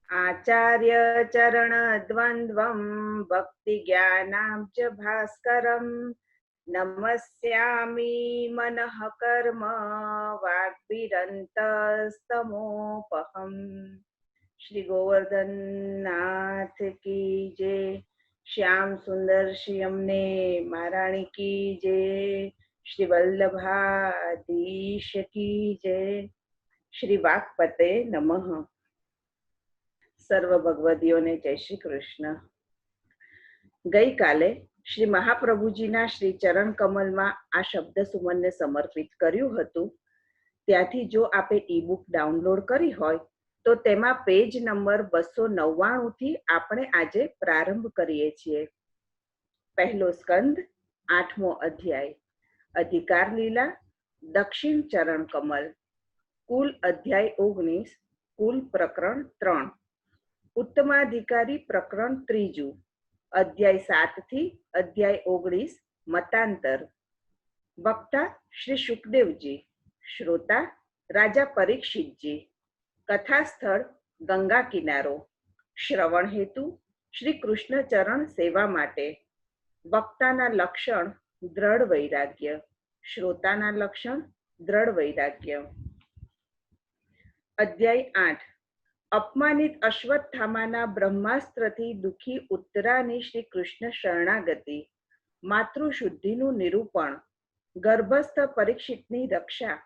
आचार्य चरण द्वन्द्वं भक्ति ज्ञानाब्ज भास्करं नमस्यामि मनः कर्म वाग्भिरन्तस्तमोपहम्। श्री गोवर्धन नाथ की जय। श्याम सुंदर श्री अम्ने महाराणी की जय। श्री वल्लभाधीश की जय। श्री वाक्पते नमः। સર્વ ભગવદીઓને જય શ્રી કૃષ્ણ। ગઈકાલે શ્રી મહાપ્રભુજીના શ્રી ચરણ કમલમાં આ શબ્દ સુમનને સમર્પિત કર્યું હતું। ત્યાંથી જો આપે ઈ બુક ડાઉનલોડ કરી હોય તો તેમાં પેજ નંબર 299 થી આપણે આજે પ્રારંભ કરીએ છીએ। પહેલો સ્કંદ, 8મો અધ્યાય, અધિકાર લીલા, દક્ષિણ ચરણ કમલ, કુલ અધ્યાય 19, કુલ પ્રકરણ 3, ઉત્તમાધિકારી પ્રકરણ 3, અધ્યાય 7 થી અધ્યાય 19, મતાંતર। વક્તા શ્રી સુખદેવજી, શ્રોતા રાજા પરીક્ષિતજી। કથાસ્થળ ગંગા કિનારો। શ્રવણ હેતુ શ્રી કૃષ્ણ ચરણ સેવા માટે। વક્તાના લક્ષણ દ્રઢ વૈરાગ્ય, શ્રોતાના લક્ષણ દ્રઢ વૈરાગ્ય। અધ્યાય 8, અપમાનિત અશ્વત્થામાના બ્રહ્માસ્ત્રથી દુઃખી ઉત્તરાની શ્રી કૃષ્ણ શરણાગતિ, માતૃશુદ્ધિનું નિરૂપણ, ગર્ભસ્થ પરીક્ષિતની રક્ષા,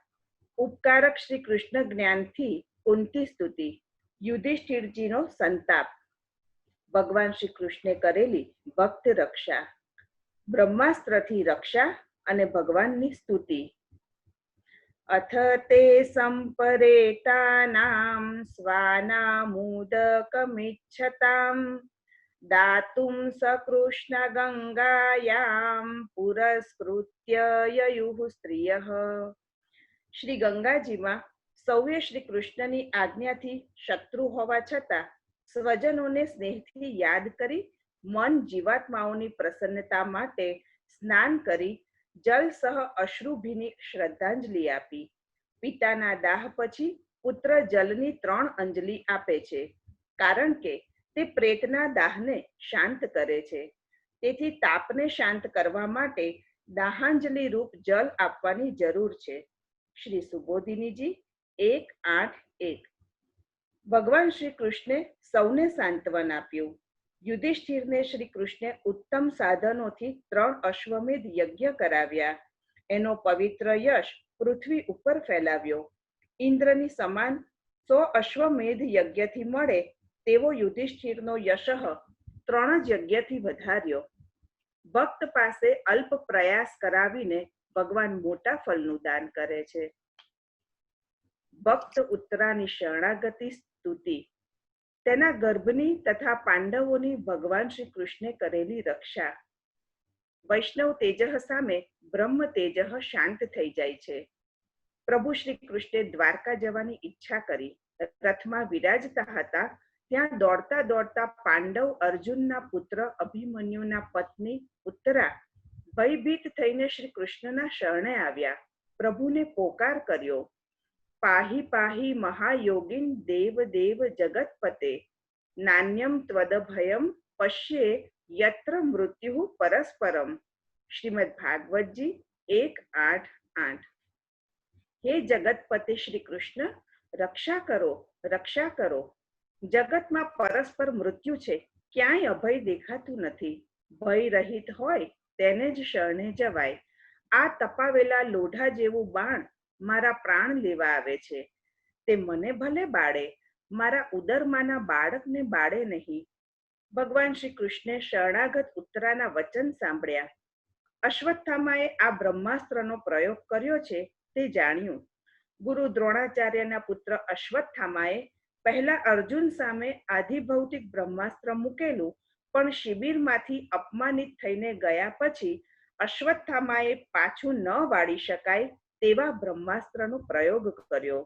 ઉપકારક શ્રી કૃષ્ણ જ્ઞાનથી કુંતી સ્તુતિ, યુધિષ્ઠિરજીનો સંતાપ, ભગવાન શ્રી કૃષ્ણે કરેલી ભક્ત રક્ષા, બ્રહ્માસ્ત્રથી રક્ષા અને ભગવાનની સ્તુતિ। अथ ते सम्परेतानां स्वानामुदकमिच्छतां दातुं सकृष्णगङ्गायां पुरस्कृत्य ययुः स्त्रियः। શ્રી ગંગાજીમાં સૌએ શ્રી કૃષ્ણની આજ્ઞાથી શત્રુ હોવા છતાં સ્વજનોને સ્નેહથી યાદ કરી મન જીવાત્માઓની પ્રસન્નતા માટે સ્નાન કરી જલ સહ અશ્રુભીની શ્રદ્ધાંજલિ આપી। પિતાના દાહ પછી પુત્ર જલની 3 અંજલિ આપે છે, કારણ કે તે પ્રેતના દાહને શાંત કરે છે। તેથી તાપને શાંત કરવા માટે દાહાંજલિ રૂપ જલ આપવાની જરૂર છે। શ્રી સુબોધિનીજી 1:8-1। ભગવાન શ્રી કૃષ્ણે સૌને સાંત્વન આપ્યું। યુધિષ્ઠિરને શ્રી કૃષ્ણે ઉત્તમ સાધનોથી 3 અશ્વમેધ યજ્ઞ કરાવ્યા। એનો પવિત્ર યશ પૃથ્વી ઉપર ફેલાવ્યો। ઇન્દ્રની સમાન 100 અશ્વમેધ યજ્ઞથી મળે તેવો યુધિષ્ઠિરનો યશઃ 3 જ યજ્ઞથી વધાર્યો। ભક્ત પાસે અલ્પ પ્રયાસ કરાવીને ભગવાન મોટા ફળનું દાન કરે છે। ભક્ત ઉત્તરાની શરણાગતિ સ્તુતિ, તેના ગર્ભની તથા પાંડવોની ભગવાન શ્રી કૃષ્ણે કરેલી રક્ષા। વૈષ્ણવ તેજઃ સામે બ્રહ્મ તેજઃ શાંત થઈ જાય છે। પ્રભુ શ્રી કૃષ્ણે દ્વારકા જવાની ઈચ્છા કરી રથમાં વિરાજતા હતા ત્યાં દોડતા દોડતા પાંડવ અર્જુનના પુત્ર અભિમન્યુના પત્ની ઉત્તરા ભયભીત થઈને શ્રી કૃષ્ણના શરણે આવ્યા। પ્રભુને પોકાર કર્યો, પાહી પાહી મહાયોગીન દેવ દેવ જગતપતે, નાન્યમ ત્વદભયમ પશ્યે યત્ર મૃત્યુ પરસ્પરમ। શ્રીમદ ભાગવતજી 1:8-8। હે જગતપતિ શ્રી કૃષ્ણ, રક્ષા કરો, રક્ષા કરો। જગતમાં પરસ્પર મૃત્યુ છે, ક્યાંય અભય દેખાતું નથી। ભય રહિત હોય તેને જ શરણે જવાય। આ તપાવેલા લોઢા જેવું બાણ મારા પ્રાણ લેવા આવે છે। તે મને ભલે બાળે, મારા ઉદરમાંના બાળકને બાળે નહીં। ભગવાન શ્રી કૃષ્ણે શરણાગત ઉત્તરાના વચન સાંભળ્યા। અશ્વત્થામાએ આ બ્રહ્માસ્ત્રનો પ્રયોગ કર્યો છે તે જાણ્યું। ગુરુ દ્રોણાચાર્યના પુત્ર અશ્વત્થામાએ પહેલા અર્જુન સામે આધિભૌતિક બ્રહ્માસ્ત્ર મૂકેલું, પણ શિબિરમાંથી અપમાનિત થઈને ગયા પછી અશ્વત્થામાએ પાછું ન વાળી શકાય તેવા બ્રહ્માસ્ત્રનો પ્રયોગ કર્યો।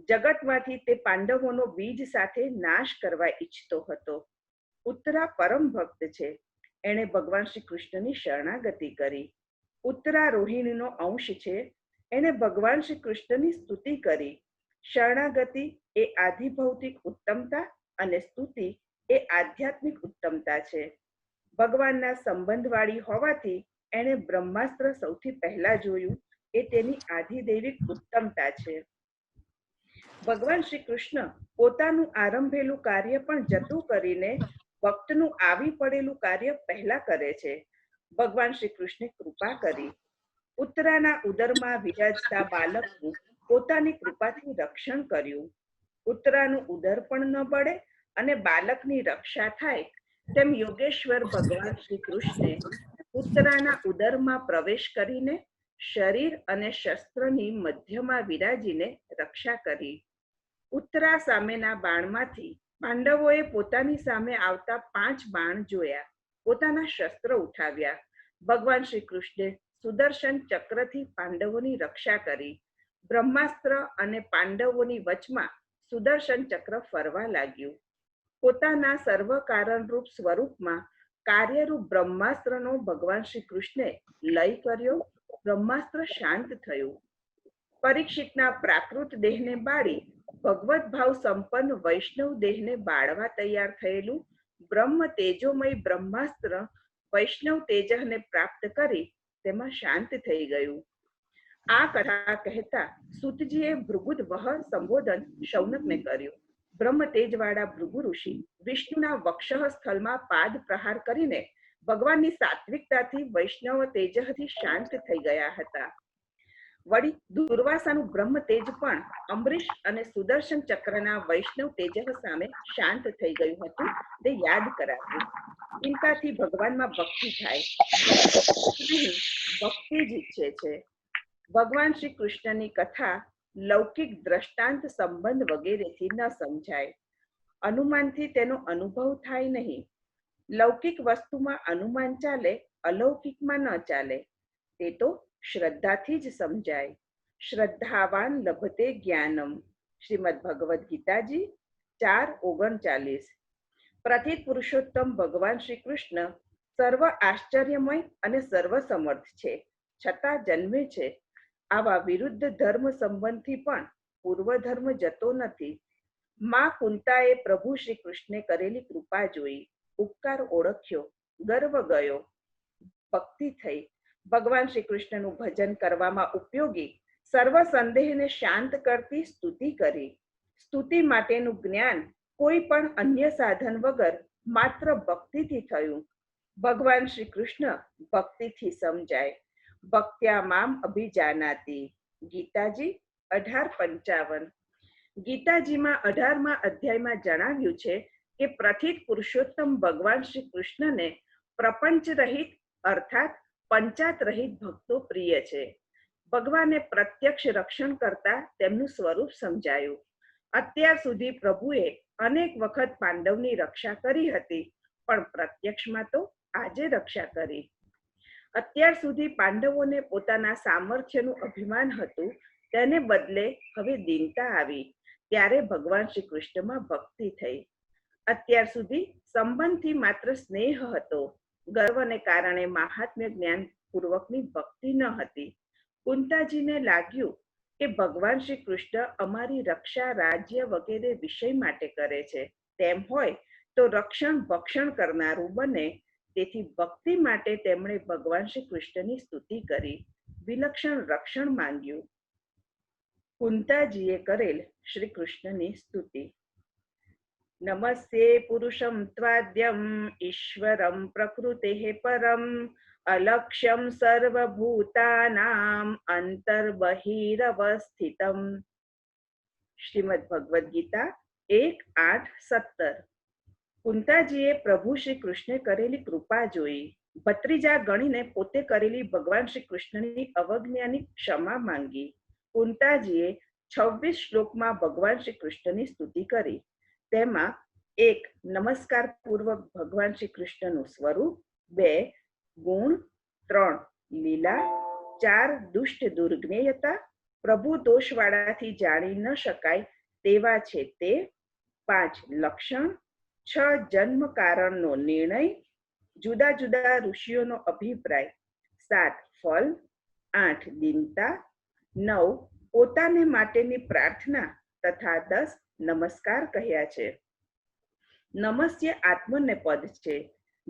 જગતમાંથી તે પાંડવોનો બીજ સાથે નાશ કરવા ઈચ્છતો હતો। ઉત્તરા પરમ ભક્ત છે, એણે ભગવાન શ્રી કૃષ્ણની શરણાગતિ કરી। ઉત્તરા રોહિણીનો અંશ છે, એણે ભગવાન શ્રી કૃષ્ણની સ્તુતિ કરી। શરણાગતિ એ આધિભૌતિક ઉત્તમતા અને સ્તુતિ એ આધ્યાત્મિક ઉત્તમતા છે. ભગવાનના સંબંધવાળી હોવાથી એણે બ્રહ્માસ્ત્ર સૌથી પહેલા જોયું એ તેની આધિદૈવિક ઉત્તમતા છે. ભગવાન શ્રી કૃષ્ણ પોતાનું આરંભેલું કાર્ય પણ જતું કરીને ભક્તનું આવી પડેલું કાર્ય પહેલા કરે છે. ભગવાન શ્રી કૃષ્ણે કૃપા કરી ઉત્તરાના ઉદરમાં વિરાજતા બાલકનું પોતાની કૃપાથી રક્ષણ કર્યું. ઉત્તરાનું ઉદર પણ ન બળે અને બાલકની રક્ષા થાય તેમ યોગેશ્વર ભગવાન શ્રી કૃષ્ણે ઉત્તરાના ઉદરમાં પ્રવેશ કરીને શરીર અને શસ્ત્રની મધ્યમાં વિરાજીને રક્ષા કરી. ઉત્તરા સામેના બાણમાંથી પાંડવોએ પોતાની સામે આવતા 5 બાણ જોયા. પોતાના શસ્ત્ર ઉઠાવ્યા. ભગવાન શ્રી કૃષ્ણે સુદર્શન ચક્રથી પાંડવોની રક્ષા કરી. બ્રહ્માસ્ત્ર અને પાંડવોની વચમાં સુદર્શન ચક્ર ફરવા લાગ્યું. પોતાના સર્વ કારણરૂપ સ્વરૂપમાં કાર્યરૂપ બ્રહ્માસ્ત્રનો ભગવાન શ્રી કૃષ્ણે લય કર્યો. બ્રહ્માસ્ત્ર શાંત થયું. પરીક્ષિતના પ્રાકૃત દેહને બાળી ભગવત ભાવ સંપન્ન વૈષ્ણવ દેહને બાળવા તૈયાર થયેલું બ્રહ્મ તેજોમય બ્રહ્માસ્ત્ર વૈષ્ણવ તેજને પ્રાપ્ત કરી તેમાં શાંત થઈ ગયું. આ કથા કહેતા સૂતજીએ ભૃગુદ વહ સંબોધન શૌનકને કર્યું. બ્રહ્મ તેજવાળા ભૃગુ ઋષિ વિષ્ણુના વક્ષઃ સ્થળમાં પાદ પ્રહાર કરીને ભગવાનની સાત્વિકતાથી વૈષ્ણવ તેજથી શાંત થઈ ગયા હતા. વળી દુર્વાસાનું બ્રહ્મ તેજ પણ અંબરીશ અને સુદર્શન ચક્રના વૈષ્ણવ તેજ સામે શાંત થઈ ગયું હતું. તે યાદ કરાવ્યું. ચિંતાથી ભગવાનમાં ભક્તિ થાય નહીં, ભક્તિ જ ઈચ્છે છે. ભગવાન શ્રી કૃષ્ણની કથા લૌકિક દ્રષ્ટાંત સંબંધ વગેરેથી ન સમજાય. અનુમાનથી તેનો અનુભવ થાય નહીં. લૌકિક વસ્તુમાં અનુમાન ચાલે, અલૌકિકમાં ન ચાલે. તે તો શ્રદ્ધાથી જ સમજાય. શ્રદ્ધાવાન લભતે જ્ઞાનમ. શ્રીમદ ભગવદ્ ગીતાજી 4:39. પ્રતિત પુરુષોત્તમ ભગવાન શ્રી કૃષ્ણ સર્વ આશ્ચર્યમય અને સર્વસમર્થ છે, છતાં જન્મે છે. આવા વિરુદ્ધ ધર્મ સંબંધથી પણ પૂર્વધર્મ જતો નથી. માં કુંતાએ પ્રભુ શ્રી કૃષ્ણે કરેલી કૃપા જોઈ, ઉપકાર ઓળખ્યો, ગર્વ ગયો, ભક્તિ થઈ. ભગવાન શ્રી કૃષ્ણનું ભજન કરવામાં ઉપયોગી સર્વ સંદેહને શાંત કરતી સ્તુતિ કરી. સ્તુતિ માટેનું જ્ઞાન કોઈ પણ અન્ય સાધન વગર માત્ર ભક્તિથી થયું. ભગવાન શ્રી કૃષ્ણ ભક્તિથી સમજાય. ભક્ત્યા મામ અભિજાનાતિ. ગીતાજી 18:55. ગીતાજીમાં 18મા અધ્યાયમાં જણાવ્યું છે કે પ્રથિત પુરુષોત્તમ ભગવાન શ્રી કૃષ્ણને પ્રપંચ રહિત અર્થાત પંચાત રહિત ભક્તો પ્રિય છે. ભગવાને પ્રત્યક્ષ રક્ષણ કરતા તેમનું સ્વરૂપ સમજાયું. અત્યાર સુધી પ્રભુએ અનેક વખત પાંડવની રક્ષા કરી હતી, પણ પ્રત્યક્ષમાં તો આજે રક્ષા કરી. અત્યાર સુધી પાંડવોને પોતાના સામર્થ્યનું અભિમાન હતું, તેને બદલે હવે દીનતા આવી. ત્યારે ભગવાન શ્રી કૃષ્ણમાં ભક્તિ થઈ. અત્યાર સુધી સંબંધથી માત્ર સ્નેહ હતો. ગર્વને કારણે મહાત્મ્ય જ્ઞાન પૂર્વકની ભક્તિ ન હતી. કુંતાજીને લાગ્યું કે ભગવાન શ્રી કૃષ્ણ અમારી રક્ષા રાજ્ય વગેરે વિષય માટે કરે છે. તેમ હોય તો રક્ષણ ભક્ષણ કરનારું બને. તેથી ભક્તિ માટે તેમણે ભગવાન શ્રી કૃષ્ણની સ્તુતિ કરી, વિલક્ષણ રક્ષણ માંગ્યું. કુંતાજીએ કરેલ શ્રી કૃષ્ણની સ્તુતિ. નમસ્તે પુરુષમ ત્વાદ્યમ ઈશ્વરમ પ્રકૃતેઃ પરમ અલક્ષ્યમ સર્વભૂતાનામ અંતર્બહિરવસ્થિતમ. શ્રીમદ ભગવદ્ ગીતા 1:8-17. કુંતાજીએ પ્રભુ શ્રી કૃષ્ણે કરેલી કૃપા જોઈ. ભત્રીજા ગણીને પોતે કરેલી ભગવાન શ્રી કૃષ્ણની અવજ્ઞાની ક્ષમા માંગી. કુંતાજીએ 26 શ્લોકમાં ભગવાન શ્રી કૃષ્ણની સ્તુતિ કરી. તેમાં 1. નમસ્કાર પૂર્વક ભગવાન શ્રી કૃષ્ણનું સ્વરૂપ, 2. ગુણ, 3. લીલા, 4. દુષ્ટ દુર્જ્ઞેયતા, પ્રભુ દોષવાળાથી જાણી ન શકાય તેવા છે તે, 5. લક્ષણ, 6. જન્મ કારણનો નિર્ણય, જુદા જુદા ઋષિઓનો અભિપ્રાય, 7. ફલ, 8. દીનતા, 9. પોતાને માટેની પ્રાર્થના તથા 10. નમસ્કાર કહ્યા છે. નમસ્ય આત્મને પદ છે.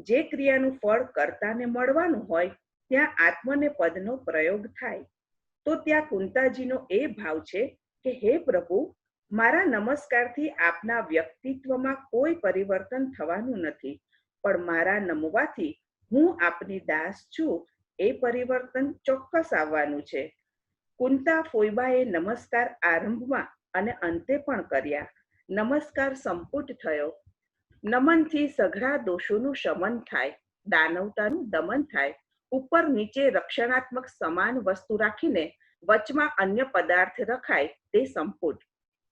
જે ક્રિયાનું ફળ કર્તાને મળવાનું હોય ત્યાં આત્મને પદનો પ્રયોગ થાય. તો ત્યાં કુંતાજીનો એ ભાવ છે કે હે પ્રભુ, મારા નમસ્કારથી આપના વ્યક્તિત્વમાં કોઈ પરિવર્તન થવાનું નથી, પણ મારા નમવાથી હું આપની દાસ છું એ પરિવર્તન ચોક્કસ આવવાનું છે. કુંતા ફોઈબાએ નમસ્કાર આરંભમાં અને અંતે પણ કર્યા. નમસ્કાર સંપુટ થયો. નમનથી સઘળા દોષોનું શમન થાય, દાનવતાનું દમન થાય. ઉપર નીચે રક્ષણાત્મક સમાન વસ્તુ રાખીને વચમાં અન્ય પદાર્થ રખાય તે સંપુટ.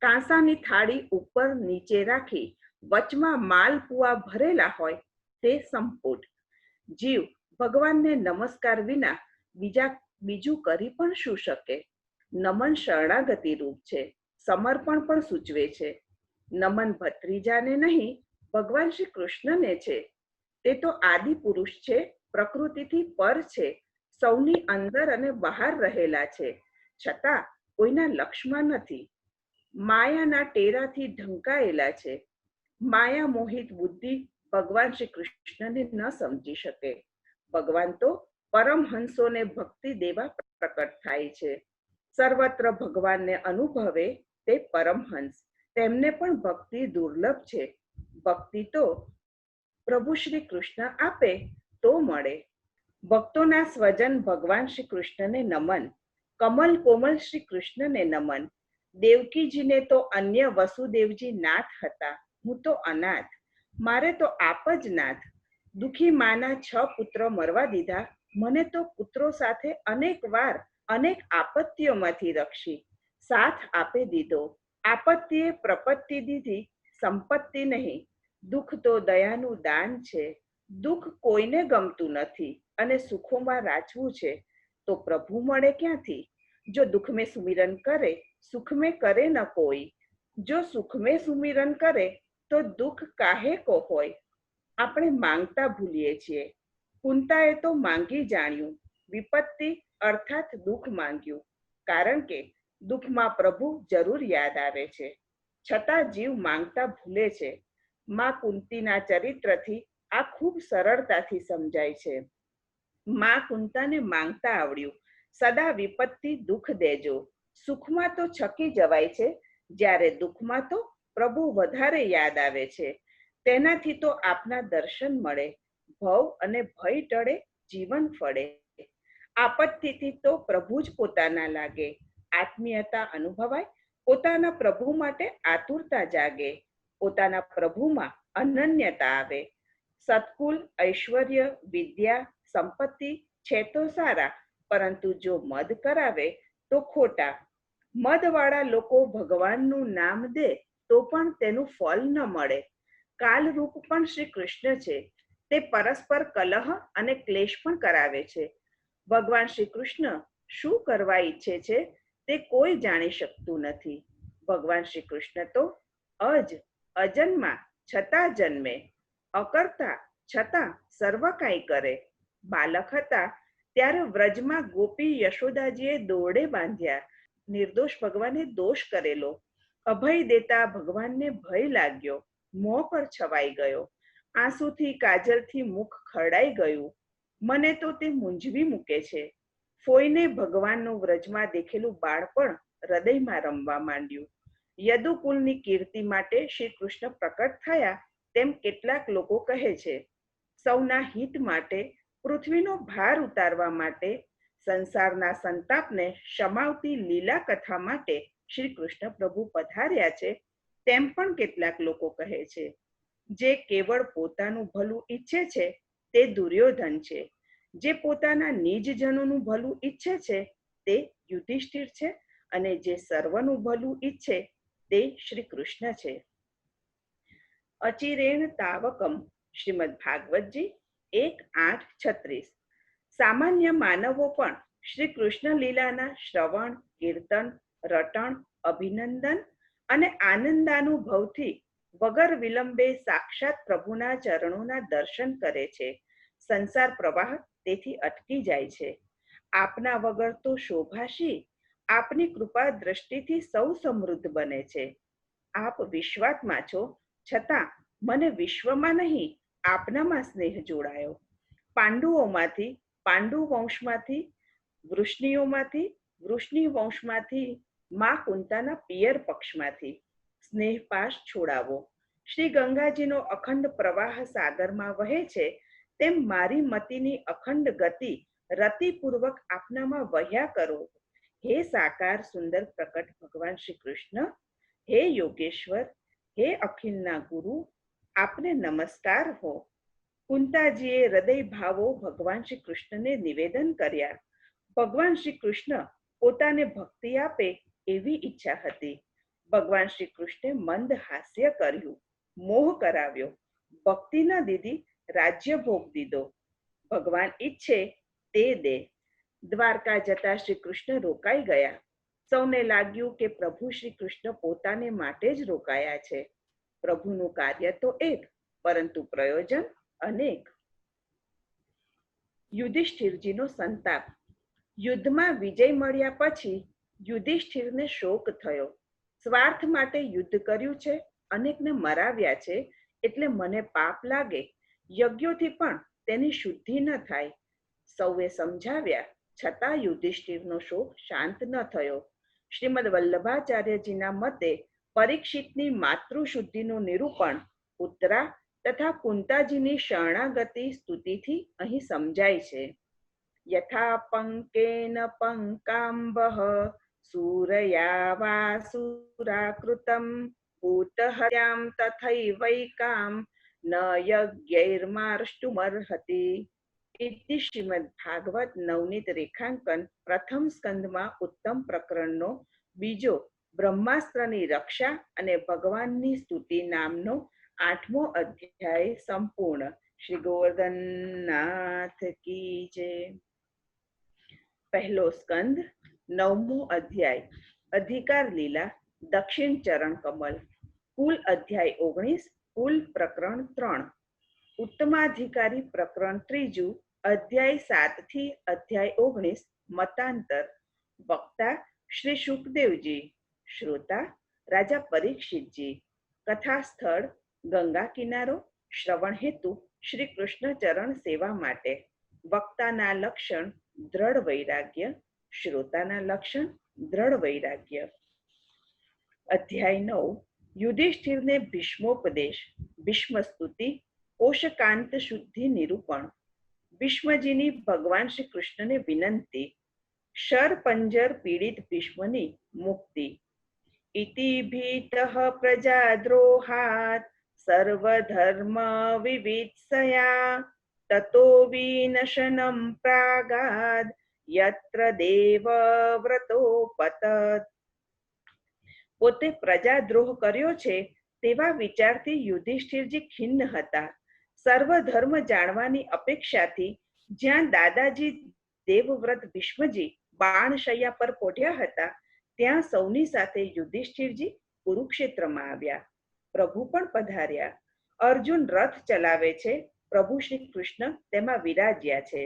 કાંસાની થાળી ઉપર નીચે રાખી વચમાં માલપુઆ ભરેલા હોય તે સંપુટ. જીવ ભગવાનને નમસ્કાર વિના બીજું કરી પણ શું શકે? નમન શરણાગતિ રૂપ છે, સમર્પણ પણ સૂચવે છે. નમન ભત્રીજાને નહીં, ભગવાન શ્રી કૃષ્ણને છે. તે તો આદિ પુરુષ છે, પ્રકૃતિથી પર છે, સૌની અંદર અને બહાર રહેલા છે, છતાં કોઈના લક્ષમાં નથી. માયાના ટેરાથી ઢંકાયેલા છે. માયા મોહિત બુદ્ધિ ભગવાન શ્રી કૃષ્ણને ન સમજી શકે. ભગવાન તો પરમહંસોને ભક્તિ દેવા પ્રકટ થાય છે. સર્વત્ર ભગવાનને અનુભવે તે પરમહંસ, તેમને પણ ભક્તિ દુર્લભ છે. ભક્તિ તો પ્રભુ શ્રી કૃષ્ણ આપે તો મળે. ભક્તોના સ્વજન ભગવાન શ્રી કૃષ્ણને નમન. કમલ કોમલ શ્રી કૃષ્ણને નમન. દેવકીજીને તો અન્ય વસુદેવજી નાથ હતા, હું તો અનાથ, મારે તો આપ જ નાથ. દુખી માના 6 પુત્ર મરવા દીધા, મને તો પુત્રો સાથે અનેક વાર અનેક આપત્તિઓમાંથી રક્ષી. સાથ આપે દીધો, આપત્તિએ પ્રપત્તિ દીધી, સંપત્તિ નહીં. દુઃખ તો દયાનું દાન છે. દુઃખ કોઈને ગમતું નથી અને સુખોમાં રાચવું છે તો પ્રભુ મળે ક્યાંથી? જો દુઃખ મેં સુમિરન કરે, સુખ મેં કરે ન કોઈ. જો સુખ મેં સુમિરન કરે તો દુઃખ કાહે કો હોય. આપણે માંગતા ભૂલીએ છીએ. કુંતાએ તો માંગી જાણ્યું, વિપત્તિ અર્થાત દુઃખ માંગ્યું, કારણ કે દુઃખમાં પ્રભુ જરૂર યાદ આવે છે, છતાં જીવ માંગતા ભૂલે છે. માં કુંતીના ચરિત્રથી આ ખૂબ સરળતાથી સમજાય છે. માં કુંતાને માંગતા આવડ્યું, સદા વિપત્તિ દુઃખ દેજો. સુખમાં તો છકી જવાય છે, જ્યારે દુઃખમાં તો પ્રભુ વધારે યાદ આવે છે. તેનાથી તો આપના દર્શન મળે, ભવ અને ભય ટળે, જીવન ફળે. આપત્તિથી તો પ્રભુ જ પોતાના લાગે, આત્મીયતા અનુભવાય, પોતાના પ્રભુ માટે આતુરતા જાગે, પોતાના પ્રભુમાં અનન્યતા આવે. સત્કુલ, ઐશ્વર્ય, વિદ્યા, સંપત્તિ છે તો સારા, પરંતુ જો મદ કરાવે તો ખોટા. મદવાળા લોકો ભગવાનનું નામ દે તો પણ તેનું ફળ ન મળે. કાલરૂપ પણ શ્રી કૃષ્ણ છે, તે પરસ્પર કલહ અને ક્લેશ પણ કરાવે છે. ભગવાન શ્રી કૃષ્ણ શું કરવા ઈચ્છે છે તે કોઈ જાણી શકતું નથી. ભગવાન શ્રી કૃષ્ણ તો અજન્મા છતાં જન્મે, અકર્તા છતાં સર્વ કાંઈ કરે. બાલક હતા ત્યારે વ્રજમાં ગોપી યશોદાજીએ દોરડે બાંધ્યા. નિર્દોષ ભગવાને દોષ કરેલો, અભય દેતા ભગવાનને ભય લાગ્યો, મોં પર છવાઈ ગયો, આંસુથી કાજલથી મુખ ખરડાઈ ગયું. મને તો તે મૂંઝવી મૂકે છે. ફોઈને ભગવાનનું વ્રજમાં દેખેલું બાળપણ હૃદયમાં રમવા માંડ્યું. યદુકુલની કીર્તિ માટે શ્રી કૃષ્ણ પ્રકટ થયા તેમ કેટલાક લોકો કહે છે. સૌના હિત માટે, પૃથ્વીનો ભાર ઉતારવા માટે, સંસારના સંતાપને શમાવતી લીલા કથા માટે શ્રી કૃષ્ણ પ્રભુ પધાર્યા છે તેમ પણ કેટલાક લોકો કહે છે. જે કેવળ પોતાનું ભલું ઈચ્છે છે તે દુર્યોધન છે. જે પોતાના નિજજનોનું ભલું ઈચ્છે છે તે યુધિષ્ઠિર છે, અને જે સર્વનું ભલું ઈચ્છે તે શ્રી કૃષ્ણ છે. અચિરેણ તાવકમ શ્રીમદ ભાગવતજી 1:8-36. સામાન્ય માનવો પણ શ્રી કૃષ્ણ લીલાના શ્રવણ, કીર્તન, રટણ, અભિનંદન અને આનંદાનુભવથી વગર વિલંબે સાક્ષાત પ્રભુના ચરણોના દર્શન કરે છે. સંસાર પ્રવાહ તેથી અટકી જાય છે. આપના વગર તો શોભાશી, આપની કૃપા દ્રષ્ટિથી સૌ સમૃદ્ધ બને છે. આપ વિશ્વાત્મા છો, છતાં મને વિશ્વમાં નહીં, આપનામાં સ્નેહ જોડાયો. પાંડુઓમાંથી, પાંડુ વંશમાંથી, વૃષ્ણિઓમાંથી, વૃષ્ણિ વંશમાંથી, મા કુંતાના પિયર પક્ષમાંથી સ્નેહ પાશ છોડાવો. શ્રી ગંગાજીનો અખંડ પ્રવાહ સાગરમાં વહે છે, તેમ મારી મતિની અખંડ ગતિ રતિપૂર્વક આપનામાં વહ્યા કરો. હે સાકાર સુંદર પ્રકટ ભગવાન શ્રી કૃષ્ણ, હે યોગેશ્વર, હે અખિલના ગુરુ, આપને નમસ્કાર હો. કુંતાજીએ હૃદય ભાવો ભગવાન શ્રી કૃષ્ણને નિવેદન કર્યા. ભગવાન શ્રી કૃષ્ણ પોતાને ભક્તિ આપે એવી ઈચ્છા હતી. ભગવાન શ્રી કૃષ્ણે મંદ હાસ્ય કર્યું, મોહ કરાવ્યો. ભક્તિ ન દીધી, રાજ્ય ભોગ દીધો. ભગવાન ઈચ્છે તે દે. દ્વારકા જતા શ્રી કૃષ્ણ રોકાઈ ગયા. સૌને લાગ્યું કે પ્રભુ શ્રી કૃષ્ણ પોતાને માટે જ રોકાયા છે. પ્રભુનું કાર્ય તો એક, પરંતુ પ્રયોજન અનેક. યુધિષ્ઠિરજીનો સંતાપ. યુદ્ધમાં વિજય મળ્યા પછી યુધિષ્ઠિરને શોક થયો. સ્વાર્થ માટે યુદ્ધ કર્યું છે, અનેકને મરાવ્યા છે, એટલે મને પાપ લાગે. યજ્ઞોથી પણ તેની શુદ્ધિ ન થાય. સૌએ સમજાવ્યા, છતાં યુધિષ્ઠિરનો શોક શાંત ન થયો. શ્રીમદ વલ્લભાચાર્યજીના મતે પરીક્ષિતની માતૃશુદ્ધિનું નિરૂપણ ઉત્તરા તથા કુંતાજીની શરણાગતિ સ્તુતિથી અહીં સમજાય છે. યથા પંકેન પંકાંબઃ સૂરયા વાસુરાકૃતમ ભૂતહર્યામ તથૈવૈકામ ન યજ્ઞૈર્માર્ષ્ટુમર્હતિ. ઇતિ શ્રીમદ ભાગવત નવનીત રેખાંકન પ્રથમ સ્કંદમાં ઉત્તમ પ્રકરણનો બીજો બ્રહ્માસ્ત્રની રક્ષા અને ભગવાનની સ્તુતિ નામનો 8મો અધ્યાય સંપૂર્ણ. શ્રી ગોવર્ધનનાથ કી જય. પહેલો સ્કંદ, 9મો અધ્યાય, અધિકાર લીલા, દક્ષિણ ચરણ કમલ. કુલ અધ્યાય 19, કુલ પ્રકરણ 3. ઉત્તમાધિકારી પ્રકરણ 3, અધ્યાય 7 થી અધ્યાય 19. મતાંતર. વક્તા શ્રી શુકદેવજી, શ્રોતા રાજા પરીક્ષિતજી. કથા સ્થળ ગંગા કિનારો, શ્રવણ હેતુ શ્રી કૃષ્ણ ચરણ સેવા માટે. વક્તાના લક્ષણ દ્રઢ વૈરાગ્ય, શ્રોતાના લક્ષણ દ્રઢ વૈરાગ્ય. અધ્યાય 9. યુધિષ્ઠિરને ભીષ્મોપદેશ, ભીષ્મ સ્તુતિ, પોષકાંત શુદ્ધિ નિરૂપણ. ભીષ્મજીની ભગવાન શ્રી કૃષ્ણને વિનંતી. શર પંજર પીડિત ભીષ્મની મુક્તિ. ઇતિ ભીતઃ પ્રજાદ્રોહાત સર્વધર્મ વિવિત્સયા તતો વિનશનમ પ્રાગાદ યત્ર દેવ વ્રતોપતત. પોતે પ્રજાદ્રોહ કર્યો છે તેવા વિચારથી યુધિષ્ઠિરજી ખિન્ન હતા. સર્વધર્મ જાણવાની અપેક્ષાથી જ્યાં દાદાજી દેવવ્રત ભીષ્મજી બાણશૈયા પર પોઢ્યા હતા, ત્યાં સૌની સાથે યુધિષ્ઠિરજી કુરુક્ષેત્રમાં આવ્યા. પ્રભુ પણ પધાર્યા. અર્જુન રથ ચલાવે છે, પ્રભુ શ્રી કૃષ્ણ તેમાં વિરાજ્યા છે.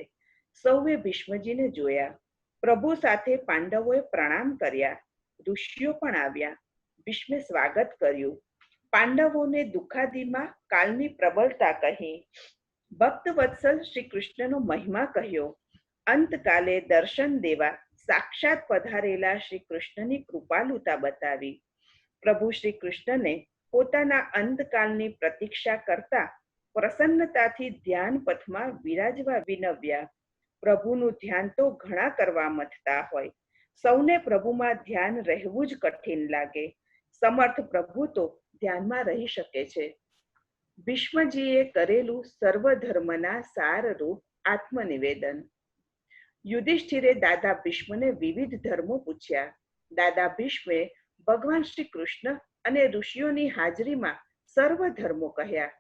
સૌએ ભીષ્મજીને જોયા. પ્રભુ સાથે પાંડવોએ પ્રણામ કર્યા. ઋષિઓ પણ આવ્યા. ભીષ્મે સ્વાગત કર્યું. પાંડવોને દુઃખાદિમાં કાલની પ્રબળતા કહી. ભક્ત વત્સલ શ્રી કૃષ્ણનો મહિમા કહ્યો. અંતકાલે દર્શન દેવા સાક્ષાત પધારેલા શ્રી કૃષ્ણની કૃપાલુતા બતાવી. પ્રભુ શ્રી કૃષ્ણને પોતાના અંતકાલની પ્રતીક્ષા કરતા પ્રસન્નતાથી ધ્યાન પથમાં વિરાજવા વિનવ્યા. પ્રભુનું ધ્યાન તો ઘણા કરવા મથતા હોય, સૌને પ્રભુમાં ધ્યાન રહેવું જ કઠિન લાગે. સમર્થ પ્રભુ તો ધ્યાનમાં રહી શકે છે. ભીષ્મજીએ કરેલું સર્વધર્મના સારરૂપ આત્મનિવેદન. યુધિષ્ઠિરે દાદા ભીષ્મને વિવિધ ધર્મો પૂછ્યા. દાદા ભીષ્મે ભગવાન શ્રી કૃષ્ણ અને ઋષિઓની હાજરીમાં સર્વ ધર્મો કહ્યા.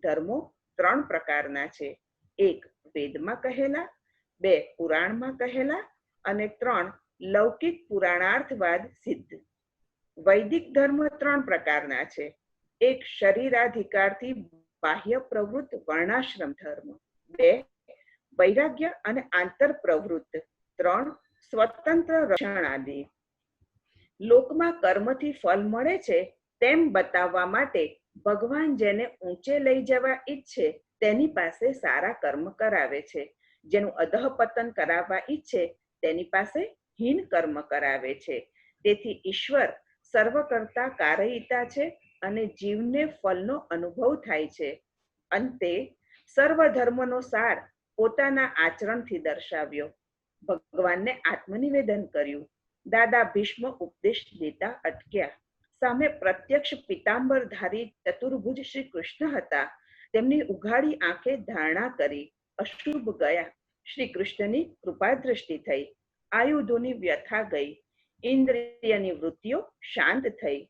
ધર્મો 3 પ્રકારના છે. 1 વેદમાં કહેલા, 2 પુરાણમાં કહેલા અને 3 લૌકિક પુરાણાર્થવાદ સિદ્ધ. વૈદિક ધર્મ 3 પ્રકારના છે. 1 શરીરાધિકારથી બાહ્ય પ્રવૃત્ત વર્ણાશ્રમ ધર્મ, 2 વૈરાગ્ય અને આંતર પ્રવૃત્ત, 3 સ્વતંત્ર રક્ષણ આદિ. લોકમાં કર્મથી ફળ મળે છે તેમ બતાવવા માટે ભગવાન જેને ઊંચે લઈ જવા ઈચ્છે તેની પાસે સારા કર્મ કરાવે છે, જેનું અધઃપતન કરાવવા ઈચ્છે તેની પાસે હીન કર્મ કરાવે છે. તેથી ઈશ્વર સર્વ કરતા કારયિતા છે અને જીવને ફલનો અનુભવ થાય છે. અંતે સર્વ ધર્મનો સાર પોતાના આચરણથી દર્શાવ્યો. ભગવાનને આત્મનિવેદન કર્યું. દાદા ભીષ્મ ઉપદેશ દેતા અટક્યા. સામે પ્રત્યક્ષ પિતાંબરધારી ચતુર્ભુજ શ્રી કૃષ્ણ હતા. તેમની ઉઘાડી આંખે ધારણા કરી. અશુભ ગયા. શ્રી કૃષ્ણની કૃપા દ્રષ્ટિ થઈ. આયુધોની વ્યથા ગઈ. ઇન્દ્રિયની વૃત્તિઓ શાંત થઈ.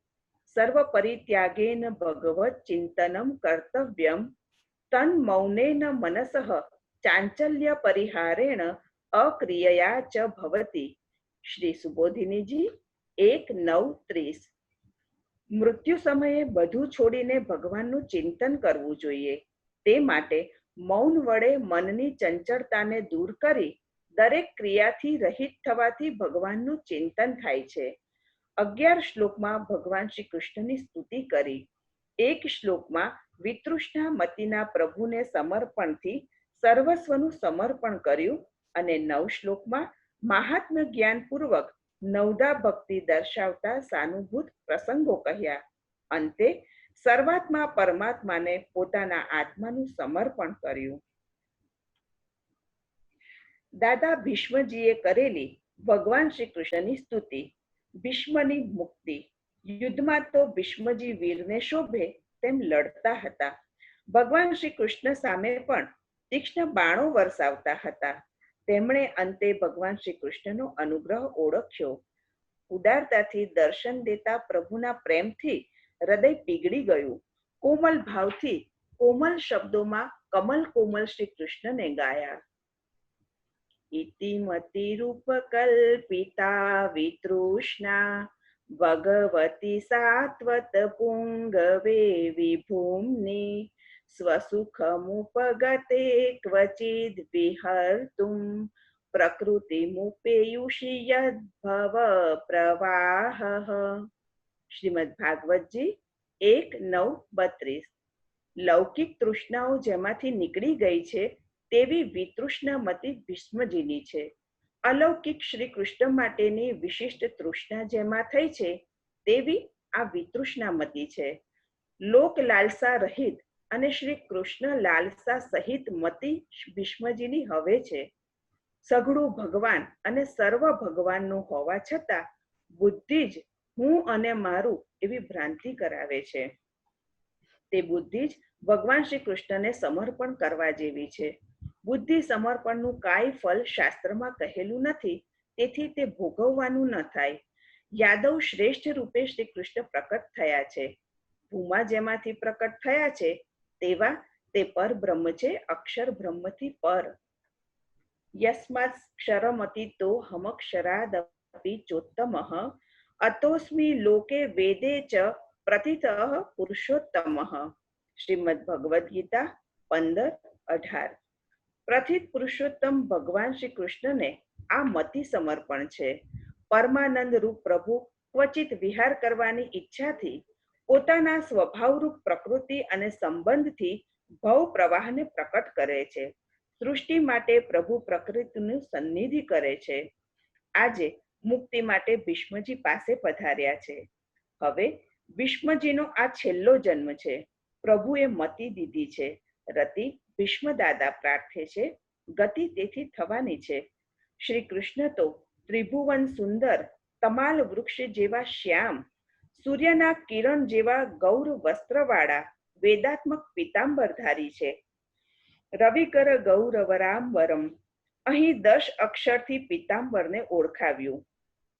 સર્વ પરિત્યાગેન ભગવત ચિંતનમ કર્તવ્યમ તન મૌનેન મનસઃ ચાંચલ્ય પરિહારેણ અક્રિયયા ચ ભવતી. શ્રી સુબોધિનીજી 1:9-30. મૃત્યુ સમયે બધું છોડીને ભગવાનનું ચિંતન કરવું જોઈએ. તે માટે મૌન વડે મનની ચંચળતાને દૂર કરી દરેક ક્રિયાથી રહિત થવાથી ભગવાનનું ચિંતન થાય છે. 11 શ્લોકમાં ભગવાન શ્રી કૃષ્ણની સ્તુતિ કરી. એક શ્લોકમાં વિતૃષ્ણા મતિના પ્રભુને સમર્પણથી સર્વસ્વનું સમર્પણ કર્યું અને 9 શ્લોકમાં મહાત્મ્ય જ્ઞાનપૂર્વક નવદા ભક્તિ દર્શાવતા સાનુભૂત પ્રસંગો કહ્યા. અંતે સર્વાત્મા પરમાત્માને પોતાના આત્માનું સમર્પણ કર્યું. દાદા ભીષ્મજીએ કરેલી ભગવાન શ્રી કૃષ્ણની સ્તુતિ. ભીષ્મની મુક્તિ. યુદ્ધમાં તો ભીષ્મજી વીરને શોભે તેમ લડતા હતા. ભગવાન શ્રી કૃષ્ણ સામે પણ તીક્ષ્ણ બાણો વરસાવતા હતા. તેમણે અંતે ભગવાન શ્રી કૃષ્ણનો અનુગ્રહ ઓળખ્યો. ઉદારતાથી દર્શન દેતા પ્રભુના પ્રેમથી હૃદય પીગળી ગયું. કોમલ ભાવથી કોમલ શબ્દોમાં કમલ કોમલ શ્રી કૃષ્ણને ગાયા. ઇતિમતિરૂપકલ્પિતા વિતૃષ્ણા ભગવતી સાત્વત પુંગવે વિભૂમ્ને સ્વસુખમુપગતે ક્વચિદ વિહર્તુમ પ્રકૃતિમુપેયુષી યદ્ભવ પ્રવાહ. શ્રીમદ ભાગવતજી 1:9-32. લૌકિક તૃષ્ણાઓ જેમાંથી નીકળી ગઈ છે તેવી વિતૃષ્ણામતિ ભીષ્મજીની છે. અલૌકિક શ્રી કૃષ્ણ માટેની વિશિષ્ટ તૃષ્ણા જેમાં થઈ છે તેવી આ વિતૃષ્ણામતિ છે. લોક લાલસા રહિત અને શ્રી કૃષ્ણ લાલસા સહિત મતિ ભીષ્મજીની હવે છે. સઘળું ભગવાન અને સર્વ ભગવાનનું હોવા છતાં બુદ્ધિ જ હું અને મારું એવી ભ્રાંતિ કરાવે છે. તે બુદ્ધિ જ ભગવાન શ્રી કૃષ્ણને સમર્પણ કરવા જેવી છે. બુદ્ધિ સમર્પણનું કાંઈ ફળ શાસ્ત્રમાં કહેલું નથી, તેથી તે ભોગવવાનું ન થાય. યાદવ શ્રેષ્ઠ રૂપે શ્રી કૃષ્ણ પ્રકટ થયા છે. ભૂમા જેમાંથી પ્રકટ થયા છે તેવા તે પર બ્રહ્મ છે, અક્ષર બ્રહ્મથી પર. યસ્માત્ ક્ષરમતિતો હમક્ષરાદપી ચોત્તમઃ અતોસ્મિ લોકે વેદે ચ પ્રતિતઃ પુરુષોત્તમઃ. શ્રીમદ ભગવદ્ ગીતા 15:18. પ્રથિત પુરુષોત્તમ ભગવાન શ્રી કૃષ્ણને આ મતિ સમર્પણ છે. પરમાનંદ રૂપ પ્રભુ ક્વચિત વિહાર કરવાની ઈચ્છાથી પોતાના સ્વભાવરૂપ પ્રકૃતિ અને સંબંધથી ભવ પ્રવાહને પ્રકટ કરે છે. સૃષ્ટિ માટે પ્રભુ પ્રકૃતિનું સન્નિધિ કરે છે. આજે મુક્તિ માટે ભીષ્મજી પાસે પધાર્યા છે. હવે ભીષ્મજીનો આ છેલ્લો જન્મ છે. પ્રભુએ મતિ દીધી છે. રતિ ભીષ્મ દાદા પ્રાર્થે છે. ગતિ તેથી થવાની છે. શ્રી કૃષ્ણ તો ત્રિભુવન સુંદર, તમાલ વૃક્ષ જેવા શ્યામ, સૂર્યના કિરણ જેવા ગૌર વસ્ત્રવાળા વેદાત્મક પિતાંબરધારી છે. રવિકર ગૌરવરાંબરમ. અહીં 10 અક્ષરથી પિતાંબરને ઓળખાવ્યું.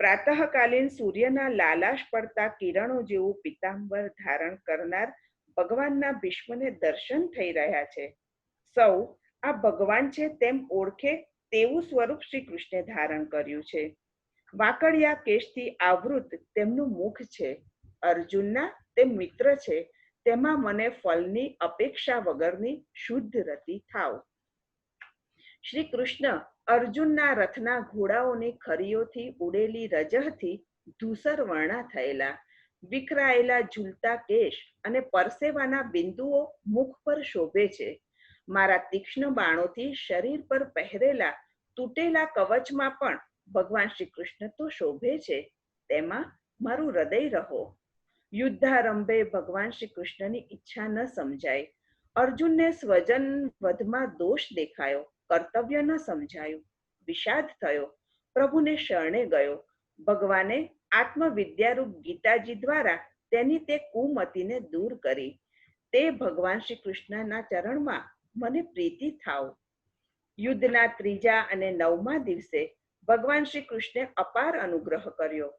પ્રાતઃકાલીન સૂર્યના લાલાશ પડતા કિરણો જેવું પિતાંબર ધારણ કરનાર ભગવાનના ભીષ્મને દર્શન થઈ રહ્યા છે. સૌ આ ભગવાન છે તેમ ઓળખે તેવું સ્વરૂપ શ્રી કૃષ્ણે ધારણ કર્યું છે. વાકડિયા કેશથી આવૃત તેમનું મુખ છે. અર્જુનના તે મિત્ર છે. તેમાં મને ફલની અપેક્ષા વગરની શુદ્ધ રતિ થાવ. શ્રી કૃષ્ણ અર્જુનના રથના ઘોડાઓની ખરીઓથી ઉડેલી રજહથી ધૂસર વર્ણા થયેલા. વિખરાયેલા ઝૂલતા કેશ અને પરસેવાના બિંદુઓ મુખ પર શોભે છે. મારા તીક્ષ્ણ બાણોથી શરીર પર પહેરેલા તૂટેલા કવચમાં પણ ભગવાન શ્રી કૃષ્ણ તો શોભે છે. તેમાં મારું હૃદય રહો. યુદ્ધારંભે ભગવાન શ્રી કૃષ્ણની ઈચ્છા ન સમજાય. અર્જુનને સ્વજન વધમાં દોષ દેખાયો, કર્તવ્ય ન સમજાયું, વિષાદ થયો, પ્રભુને શરણે ગયો. ભગવાને આત્મવિદ્યારૂપ ગીતાજી દ્વારા તેની તે કુમતિને દૂર કરી. તે ભગવાન શ્રી કૃષ્ણના ચરણમાં મને પ્રીતિ થાવ. યુદ્ધના 3જા અને 9મા દિવસે ભગવાન શ્રી કૃષ્ણે અપાર અનુગ્રહ કર્યો.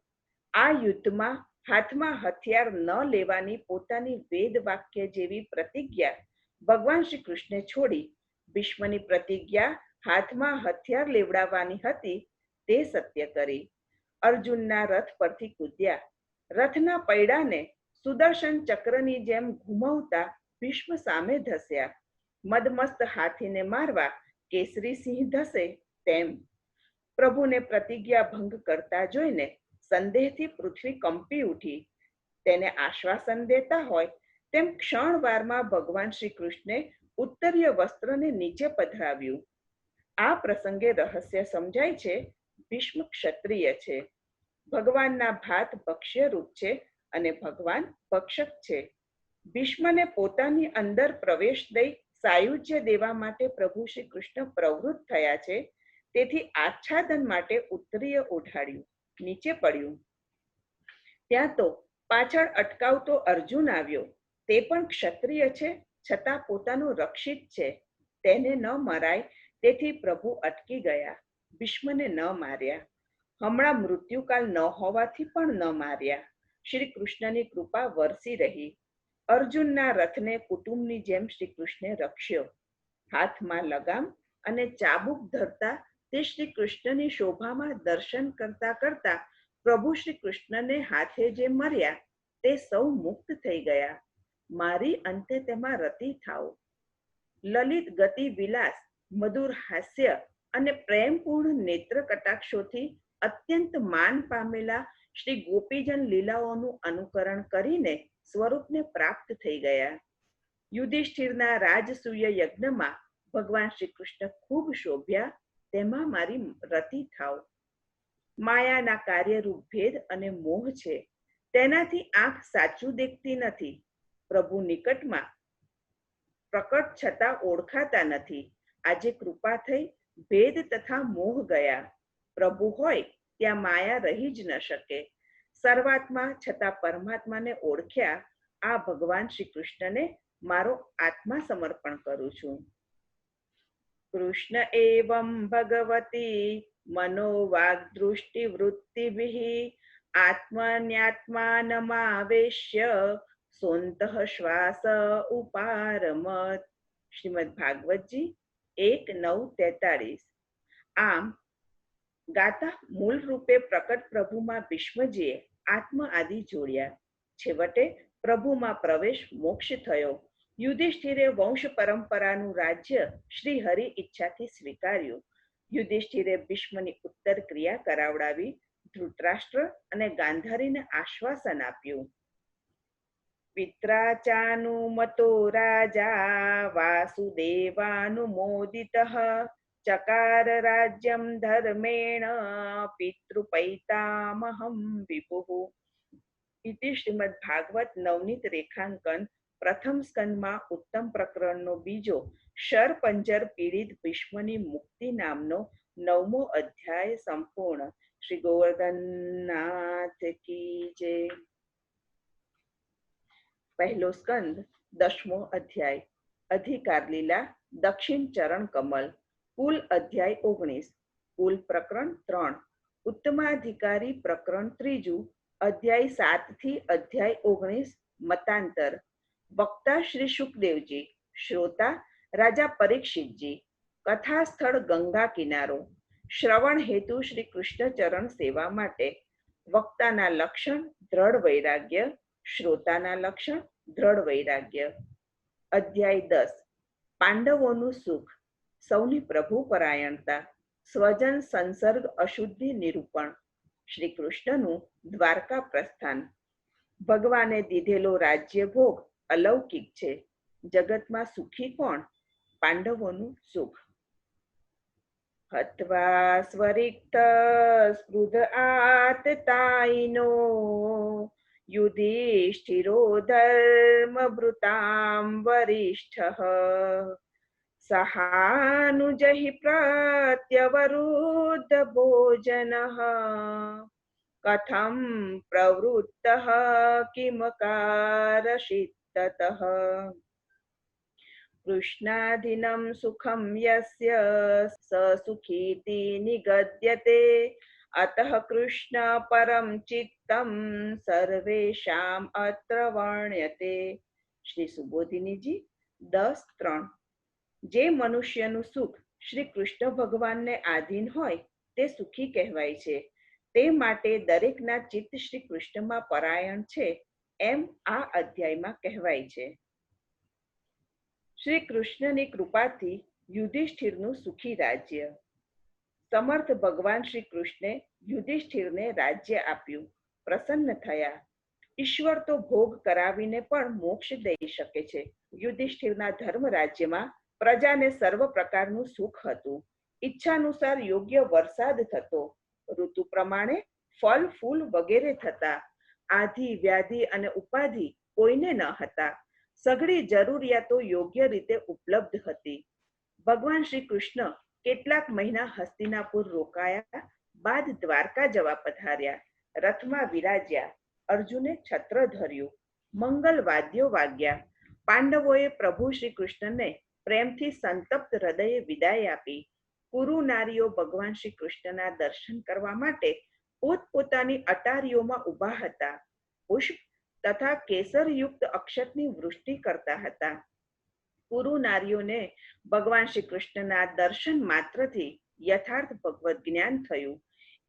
આ યુદ્ધમાં હાથમાં હથિયાર ન લેવાની પોતાની વેદ વાક્ય જેવી પ્રતિજ્ઞા ભગવાન શ્રી કૃષ્ણે છોડી ભીષ્મની પ્રતિજ્ઞા હાથમાં હથિયાર લેવડાવવાની હતી તે સત્ય કરી. અર્જુનના રથ પરથી કૂદ્યા. રથના પૈડાને સુદર્શન ચક્રની જેમ ઘુમાવતા ભીષ્મ સામે ધસ્યા. મદમસ્ત હાથીને મારવા કેસરી સિંહ ધસે તેમ. પ્રભુને પ્રતિજ્ઞા ભંગ કરતા જોઈને સંદેહથી પૃથ્વી કંપી ઉઠી. તેને આશ્વાસન દેતા હોય તેમ ક્ષણવારમાં ભગવાન શ્રી કૃષ્ણે ઉત્તરીય વસ્ત્રને નીચે પધરાવ્યું. આ પ્રસંગે રહસ્ય સમજાય છે. ભીષ્મ ક્ષત્રિય છે. ભગવાનના ભાત ભક્ષ્ય રૂપ છે અને ભગવાન ભક્ષક છે. ભીષ્મને પોતાની અંદર પ્રવેશ દઈ સાયુજ્ય દેવા માટે પ્રભુ શ્રી કૃષ્ણ પ્રવૃત્ત થયા છે. તેથી આચ્છાદન માટે ઉત્તરીય ઓઢાડ્યું, નીચે પડ્યું. ત્યાં તો પાછળ અટકાવતો અર્જુન આવ્યો. તે પણ ક્ષત્રિય છે, છતાં પોતાનો રક્ષિત છે. તેને ન મરાય તેથી પ્રભુ અટકી ગયા. ભીષ્મને ન માર્યા. હમણાં મૃત્યુકાલ ન હોવાથી પણ ન માર્યા. શ્રી કૃષ્ણની કૃપા વરસી રહી. અર્જુનના રથને કુટુંબની જેમ શ્રી કૃષ્ણે રક્ષ્યો. હાથમાં લગામ અને ચાબુક ધરતા તે શ્રી કૃષ્ણની શોભામાં દર્શન કરતા કરતા પ્રભુ શ્રી કૃષ્ણને હાથે જે મર્યા તે સૌ મુક્ત થઈ ગયા. મારી અંતે તેમાં રતિ થાઓ. લલિત ગતિ વિલાસ, મધુર હાસ્ય અને પ્રેમપૂર્ણ નેત્ર કટાક્ષોથી અત્યંત માન પામેલા શ્રી ગોપીજન લીલાઓનું અનુકરણ કરીને સ્વરૂપને પ્રાપ્ત થઈ ગયા. યુધિષ્ઠિરના રાજસૂય યજ્ઞમાં ભગવાન શ્રી કૃષ્ણ ખૂબ શોભ્યા. તેમાં મારી રતિ થાવ. માયાના કાર્યરૂપ ભેદ અને મોહ છે. તેનાથી આંખ સાચું દેખતી નથી. પ્રભુ નિકટમાં પ્રકટ છતાં ઓળખાતા નથી. આજે કૃપા થઈ, ભેદ તથા મોહ ગયા. પ્રભુ હોય ત્યાં માયા રહી જ ન શકે. સર્વાત્મા છતાં પરમાત્માને ઓળખ્યા આ ભગવાન શ્રી કૃષ્ણને મારો આત્મા સમર્પણ કરું છું. કૃષ્ણ એવં ભગવતી મનોવાગદૃષ્ટિ વૃત્તિભિઃ આત્મન્યાત્માનમાવેશ્ય સોંતઃ શ્વાસ ઉપારમત. શ્રીમદ ભાગવતજી 1:9-43. આમ ગાતા મૂળ રૂપે પ્રકટ પ્રભુમાં ભીષ્મજીએ આત્મ આદિ જોડ્યા. છેવટે પ્રભુમાં પ્રવેશ મોક્ષ થયો. યુધિષ્ઠિરે વંશ પરંપરાનું રાજ્ય શ્રી હરિ ઈચ્છાથી સ્વીકાર્યું. યુધિષ્ઠિરે ભીષ્મની ઉત્તર ક્રિયા કરાવડાવી. ધૃતરાષ્ટ્ર અને ગાંધારીને આશ્વાસન આપ્યું. પિત્રાચાનુમતો રાજા વાસુદેવાનુમોદિતઃ ચકાર રાજ્યમ ધર્મેણ પિતૃપૈતામહં વિભુઃ. ઇતિ શ્રીમદ ભાગવત નવનીત રેખાંકન પ્રથમ સ્કંદમાં ઉત્તમ પ્રકરણનો બીજો શરપંજર પીડિત ભીષ્મની મુક્તિ નામનો 9મો અધ્યાય સંપૂર્ણ. શ્રી ગોવર્ધનનાથ કી જય. પહેલો સ્કંદ 10મો અધ્યાય. અધિકાર લીલા, દક્ષિણ ચરણ કમલ. કુલ અધ્યાય 19. કુલ પ્રકરણ 3. ઉત્તમાધિકારી પ્રકરણ 3, અધ્યાય 7 થી અધ્યાય 19. મતાંતર. વક્તા શ્રી શુકદેવજી, શ્રોતા રાજા પરીક્ષિતજી. કથા સ્થળ ગંગા કિનારો. શ્રવણ હેતુ શ્રી કૃષ્ણ ચરણ સેવા માટે. વક્તાના લક્ષણ દ્રઢ વૈરાગ્ય, શ્રોતાના લક્ષણ દ્રઢ વૈરાગ્ય. અધ્યાય 10. પાંડવોનું સુખ. સૌની પ્રભુ પરાયણતા. સ્વજન સંસર્ગ અશુદ્ધિ નિરૂપણ. શ્રી કૃષ્ણનું દ્વારકા પ્રસ્થાન. ભગવાને દીધેલો રાજ્ય ભોગ અલૌકિક છે. જગતમાં સુખી કોણ? પાંડવોનું સુખ. હત્વા સ્વરિક્ત સ્પૃધ આતતાઈનો યુધિષ્ઠિરો ધર્મભૃતામ વરિષ્ઠઃ સહાનુજહિ પ્રત્યવરુદ્ધ ભોજનઃ કથમ પ્રવૃત્તઃ કિમ કારશિત તતઃ કૃષ્ણાધીનમ સુખમ યસ્ય સ સુખીતિ નિગદ્યતે અતઃ કૃષ્ણ પરમ ચિત્તમ સર્વેષામ અત્ર વર્ણ્યતે. શ્રી સુબોધિનીજી 10:3. જે મનુષ્યનું સુખ શ્રી કૃષ્ણ ભગવાનને આધીન હોય તે સુખી કહેવાય છે. તે માટે દરેકના ચિત્ત શ્રી કૃષ્ણમાં પરાયણ છે એમ આ અધ્યાયમાં કહેવાય છે. શ્રી કૃષ્ણની કૃપાથી યુધિષ્ઠિરનું સુખી રાજ્ય. સમર્થ ભગવાન શ્રી કૃષ્ણે યુધિષ્ઠિરને રાજ્ય આપ્યું. પ્રસન્ન થયા. ઈશ્વર તો ભોગ કરાવીને પણ મોક્ષ દઈ શકે છે. યુધિષ્ઠિરના ધર્મ રાજ્યમાં પ્રજાને સર્વ પ્રકારનું સુખ હતું. ઈચ્છાનુસાર યોગ્ય વરસાદ થતો, ઋતુ પ્રમાણે ફળ ફૂલ વગેરે થતા, આધિ વ્યાધિ અને ઉપાધિ કોઈને ન હતા. સઘળી જરૂરિયાતો યોગ્ય રીતે ઉપલબ્ધ હતી. ભગવાન શ્રી કૃષ્ણ કેટલાક મહિના હસ્તિનાપુર રોકાયા બાદ દ્વારકા જવા પધાર્યા. રથમાં વિરાજ્યા. અર્જુને છત્ર ધર્યું. મંગલ વાદ્યો વાગ્યા. પાંડવોએ પ્રભુ શ્રી કૃષ્ણને પ્રેમથી સંતપ્ત હૃદયે વિદાય આપી. કુરુ નારીઓ ભગવાન શ્રી કૃષ્ણના દર્શન કરવા માટે પોતપોતાની અટારીઓમાં ઊભા હતા. પુષ્પ તથા કેસરયુક્ત અક્ષતની વૃષ્ટિ કરતા હતા. કુરુ નારીઓને ભગવાન શ્રી કૃષ્ણના દર્શન માત્રથી યથાર્થ ભગવદ જ્ઞાન થયું.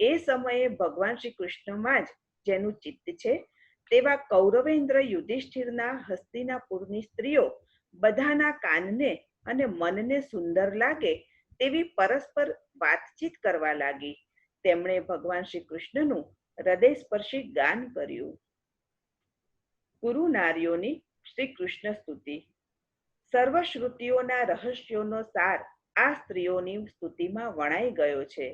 એ સમયે ભગવાન શ્રી કૃષ્ણમાં જ જેનું ચિત્ત છે તેવા કૌરવેન્દ્ર યુધિષ્ઠિરના હસ્તિનાપુરની સ્ત્રીઓ બધાના કાનને અને મનને સુંદર લાગે તેવી પરસ્પર વાતચીત કરવા લાગી. તેમણે ભગવાન શ્રી કૃષ્ણનું હૃદયસ્પર્શી ગાન કર્યું. કુરુ નારીઓની શ્રી કૃષ્ણ સ્તુતિ. સર્વશ્રુતિઓના રહસ્યોનો સાર આ સ્ત્રીઓની સ્તુતિમાં વણાઈ ગયો છે.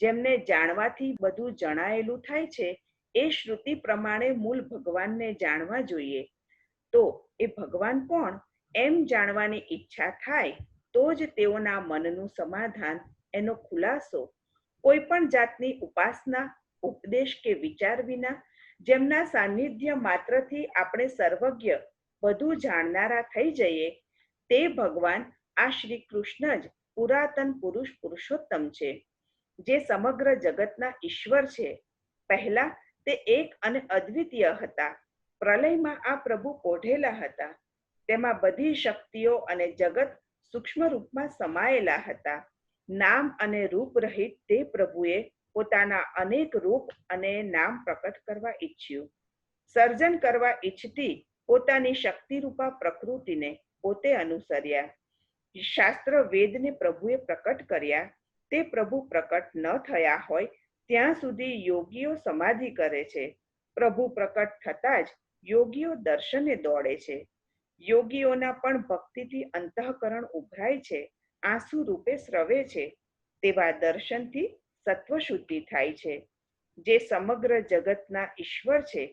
જેમને જાણવાથી બધું જણાયેલું થાય છે એ શ્રુતિ પ્રમાણે મૂળ ભગવાનને જાણવા જોઈએ. તો એ ભગવાન કોણ એમ જાણવાની ઈચ્છા થાય તો જ તેઓના મનનું સમાધાન, એનો ખુલાસો કોઈ પણ જાતની ઉપાસના, ઉપદેશ કે વિચાર વિના, જેમના સાનિધ્ય માત્રથી આપણે સર્વજ્ઞ બધું જાણનારા થઈ જઈએ, તે ભગવાન આ શ્રી કૃષ્ણ જ પુરાતન પુરુષ પુરુષોત્તમ છે, જે સમગ્ર જગતના ઈશ્વર છે. પહેલા તે એક અને અદ્વિતીય હતા. પ્રલયમાં આ પ્રભુ પોઢેલા હતા. તેમાં બધી શક્તિઓ અને જગત સૂક્ષ્મ રૂપમાં સમાયેલા હતા. નામ અને રૂપ રહિત તે પ્રભુએ પોતાના અનેક રૂપ અને નામ પ્રકટ કરવા ઈચ્છ્યું. સર્જન કરવા ઈચ્છતી પોતાની શક્તિરૂપા પ્રકૃતિને પોતે અનુસર્યા. શાસ્ત્ર વેદને પ્રભુએ પ્રકટ કર્યા. તે પ્રભુ પ્રકટ ન થયા હોય ત્યાં સુધી યોગીઓ સમાધિ કરે છે. પ્રભુ પ્રકટ થતા જ યોગીઓ દર્શને દોડે છે. યોગીઓના પણ ભક્તિથી અંતઃકરણ ઉભરાય છે, આંસુ રૂપે સ્રવે છે. તેવા દર્શનથી સત્વશુદ્ધિ થાય છે. જે સમગ્ર જગતના ઈશ્વર છે,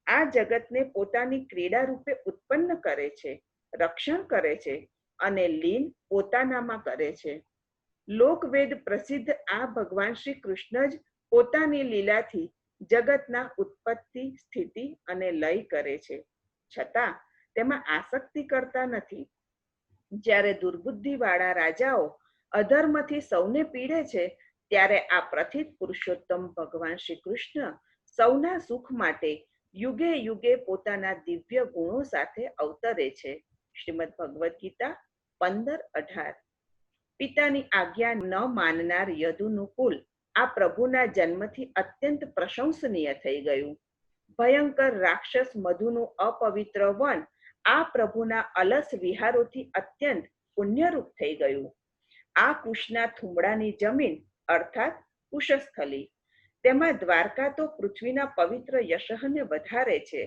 આ જગતને પોતાની ક્રીડા રૂપે ઉત્પન્ન કરે છે, રક્ષણ કરે છે અને લીન પોતાનામાં કરે છે. લોકવેદ પ્રસિદ્ધ આ ભગવાન શ્રી કૃષ્ણ જ પોતાની લીલાથી જગતના ઉત્પત્તિ, સ્થિતિ અને લય કરે છે, છતાં તેમાં આસક્તિ કરતા નથી. જ્યારે દુર્બુદ્ધિવાળા રાજાઓ અધર્મથી સૌને પીડે છે, ત્યારે આ પ્રથિત પુરુષોત્તમ ભગવાન શ્રી કૃષ્ણ સૌના સુખ માટે યુગે યુગે પોતાના દિવ્ય ગુણો સાથે અવતરે છે. શ્રીમદ ભગવદ્ ગીતા 15:18. પિતાની આજ્ઞા ન માનનાર યદુનું કુલ આ પ્રભુના જન્મથી અત્યંત પ્રશંસનીય થઈ ગયું. ભયંકર રાક્ષસ મધુનું અપવિત્ર વન આ પ્રભુના અલસ વિહારોથી અત્યંત પુણ્યરૂપ થઈ ગયું. આ કુશના થુંબડાની જમીન અર્થાત કુશસ્થલી, તેમાં દ્વારકા તો પૃથ્વીના પવિત્ર યશઃને વધારે છે.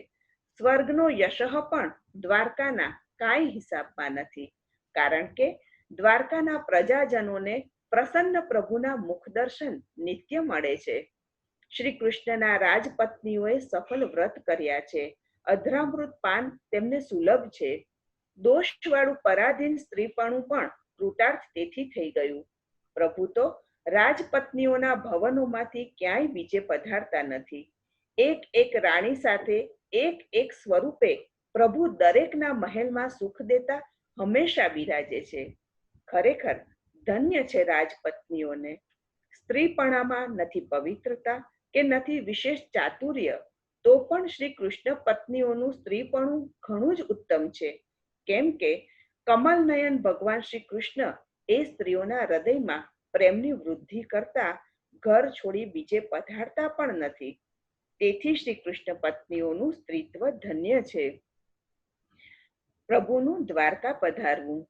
સ્વર્ગનો યશઃ પણ દ્વારકાના કાંઈ હિસાબમાં નથી, કારણ કે દ્વારકાના પ્રજાજનોને પ્રસન્ન પ્રભુના મુખદર્શન નિત્ય મળે છે. શ્રી કૃષ્ણના રાજપત્નીઓએ સફળ વ્રત કર્યા છે. અધરામૃત પાન તેમને સુલભ છે. દોષવાળું પરાધીન સ્ત્રીપણું પણ કૃતાર્થ તેથી થઈ ગયું. પ્રભુ તો રાજપત્નીઓના ભવનોમાંથી ક્યાંય બીજે પધારતા નથી. એક એક રાણી સાથે એક એક સ્વરૂપે પ્રભુ દરેકના મહેલમાં સુખ દેતા હંમેશા બિરાજે છે. ખરેખર ધન્ય છે રાજપત્નીઓને. સ્ત્રીપણામાં નથી પવિત્રતા કે નથી વિશેષ ચાતુર્ય, તો પણ શ્રી કૃષ્ણ પત્નીઓનું સ્ત્રીપણું ઘણું જ ઉત્તમ છે. કેમ કે કમલનયન ભગવાન શ્રી કૃષ્ણ એ સ્ત્રીઓના હૃદયમાં પ્રેમની વૃદ્ધિ કરતા ઘર છોડી બીજે પધારતા પણ નથી. તેથી શ્રી કૃષ્ણ પત્નીઓનું સ્ત્રીત્વ ધન્ય છે. પ્રભુનું દ્વારકા પધારવું.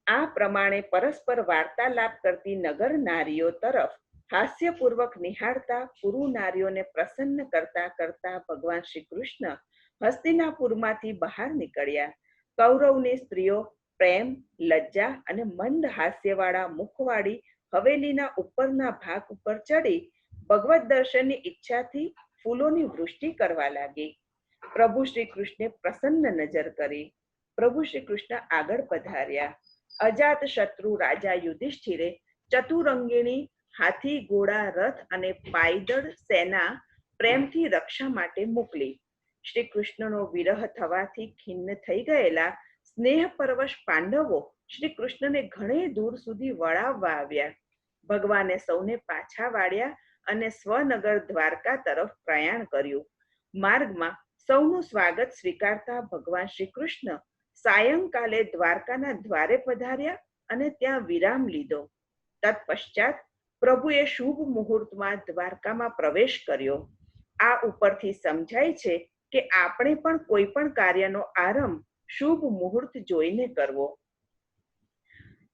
આ પ્રમાણે પરસ્પર વાર્તાલાપ કરતી નગર નારીઓ તરફ હાસ્યપૂર્વક નિહાળતા પુરુ નારીઓને પ્રસન્ન કરતા કરતા ભગવાન શ્રી કૃષ્ણ હસ્તિનાપુરમાંથી બહાર નીકળ્યા. કૌરવની સ્ત્રીઓ પ્રેમ, લજ્જા અને મંદ હાસ્યવાળા મુખવાળી હવેલીના ઉપરના ભાગ ઉપર ચડી ભગવત દર્શનની ઈચ્છાથી ફૂલોની વૃષ્ટિ કરવા લાગી. પ્રભુ શ્રી કૃષ્ણે પ્રસન્ન નજર કરી. પ્રભુ શ્રી કૃષ્ણ આગળ પધાર્યા. અજાત શત્રુ રાજા યુધિષ્ઠિરે ચતુરંગીણી હાથી, ઘોડા, રથ અને પાયદળ સેના પ્રેમથી રક્ષા માટે મોકલી. શ્રી કૃષ્ણનો વિરહ થવાથી ખિન્ન થઈ ગયેલા સ્નેહપરવશ પાંડવો શ્રી કૃષ્ણને ઘણે દૂર સુધી વળાવવા આવ્યા. ભગવાને સૌને પાછા વાળ્યા અને સ્વનગર દ્વારકા તરફ પ્રયાણ કર્યું. માર્ગમાં સૌનું સ્વાગત સ્વીકારતા ભગવાન શ્રી કૃષ્ણ સાયંકાલે દ્વારકાના દ્વારે પધાર્યા અને ત્યાં વિરામ લીધો. તત્પશ્ચાત પ્રભુએ શુભ મુહૂર્તમાં દ્વારકામાં પ્રવેશ કર્યો. આ ઉપરથી સમજાય છે કે આપણે પણ કોઈ પણ કાર્યનો આરંભ શુભ મુહૂર્ત જોઈને કરવો.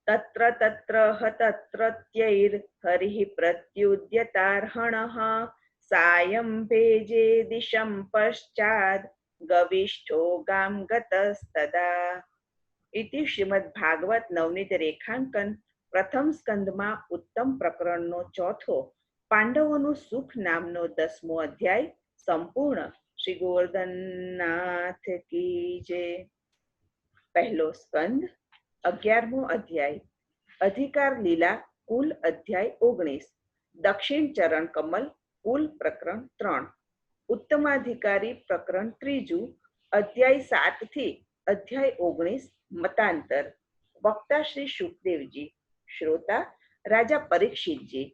તત્ર તત્ર તત્રત્યૈર હરિઃ પ્રત્યુદ્યતાર્હણઃ સાયં ભેજે દિશમ પશ્ચાદ ગવિષ્ઠો ગામ ગતસ્તદા. ઇતિ શ્રીમદ ભાગવત નવનીત રેખાંકન પ્રથમ સ્કંદમાં ઉત્તમ પ્રકરણનો ચોથો પાંડવોનું સુખ નામનો 10મો અધ્યાય સંપૂર્ણ. શ્રી ગોવર્ધનનાથ કી જય. પહેલો સ્કંદ 11મો અધ્યાય અધિકાર લીલા કુલ અધ્યાય 19. દક્ષિણ ચરણ કમલ કુલ પ્રકરણ 3. ઉત્તમાધિકારી પ્રકરણ 3 અધ્યાય 7 થી અધ્યાય 19. મતાંતર. વક્તા શ્રી શુકદેવજી, શ્રોતા રાજા પરીક્ષિતજી.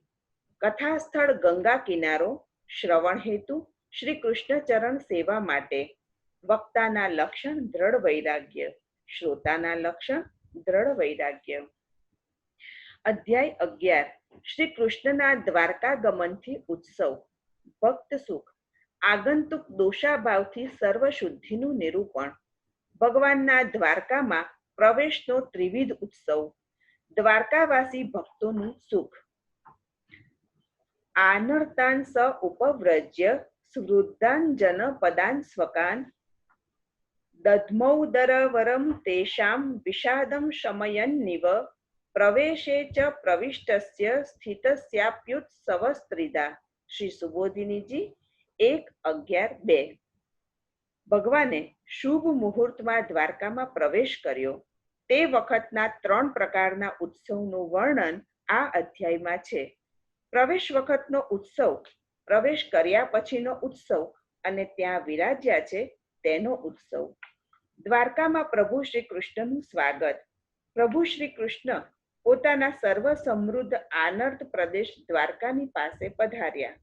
કથા સ્થળ ગંગા કિનારો, શ્રવણ હેતુ શ્રી કૃષ્ણ ચરણ સેવા માટે. વક્તાના લક્ષણ દ્રઢ વૈરાગ્ય, શ્રોતાના લક્ષણ દ્રઢ વૈરાગ્ય. અધ્યાય 11. શ્રી કૃષ્ણના દ્વારકા ગમનથી ઉત્સવ. ભક્ત સુખ. આગંતુક દોષાભાવથી સર્વ શુદ્ધિનું નિરૂપણ. ભગવાનના દ્વારકામાં પ્રવેશનો ત્રિવિધ ઉત્સવ. દ્વારકાવાસી ભક્તોનું સુખ. આનર્તાન સ ઉપવ્રજ્ય સ્વૃદ્ધાન જન પદાન સ્વકાન દધ્મૌદરવરમ તેષામ વિષાદમ શમયન્નિવ પ્રવેશે ચ પ્રવિષ્ટસ્ય સ્થિતસ્યાપ્યુત્સવસ્ત્રિદા. શ્રી સુબોધિનીજી 1:11-2. ભગવાને શુભ મુહૂર્તમાં દ્વારકામાં પ્રવેશ કર્યો. તે વખતના 3 પ્રકારના ઉત્સવનું વર્ણન આ અધ્યાયમાં છે. પ્રવેશ વખતનો ઉત્સવ, પ્રવેશ કર્યા પછીનો ઉત્સવ અને ત્યાં વિરાજ્યા છે તેનો ઉત્સવ. દ્વારકામાં પ્રભુ શ્રી કૃષ્ણનું સ્વાગત. પ્રભુ શ્રી કૃષ્ણ પોતાના સર્વ સમૃદ્ધ આનર્ત પ્રદેશ દ્વારકાની પાસે પધાર્યા.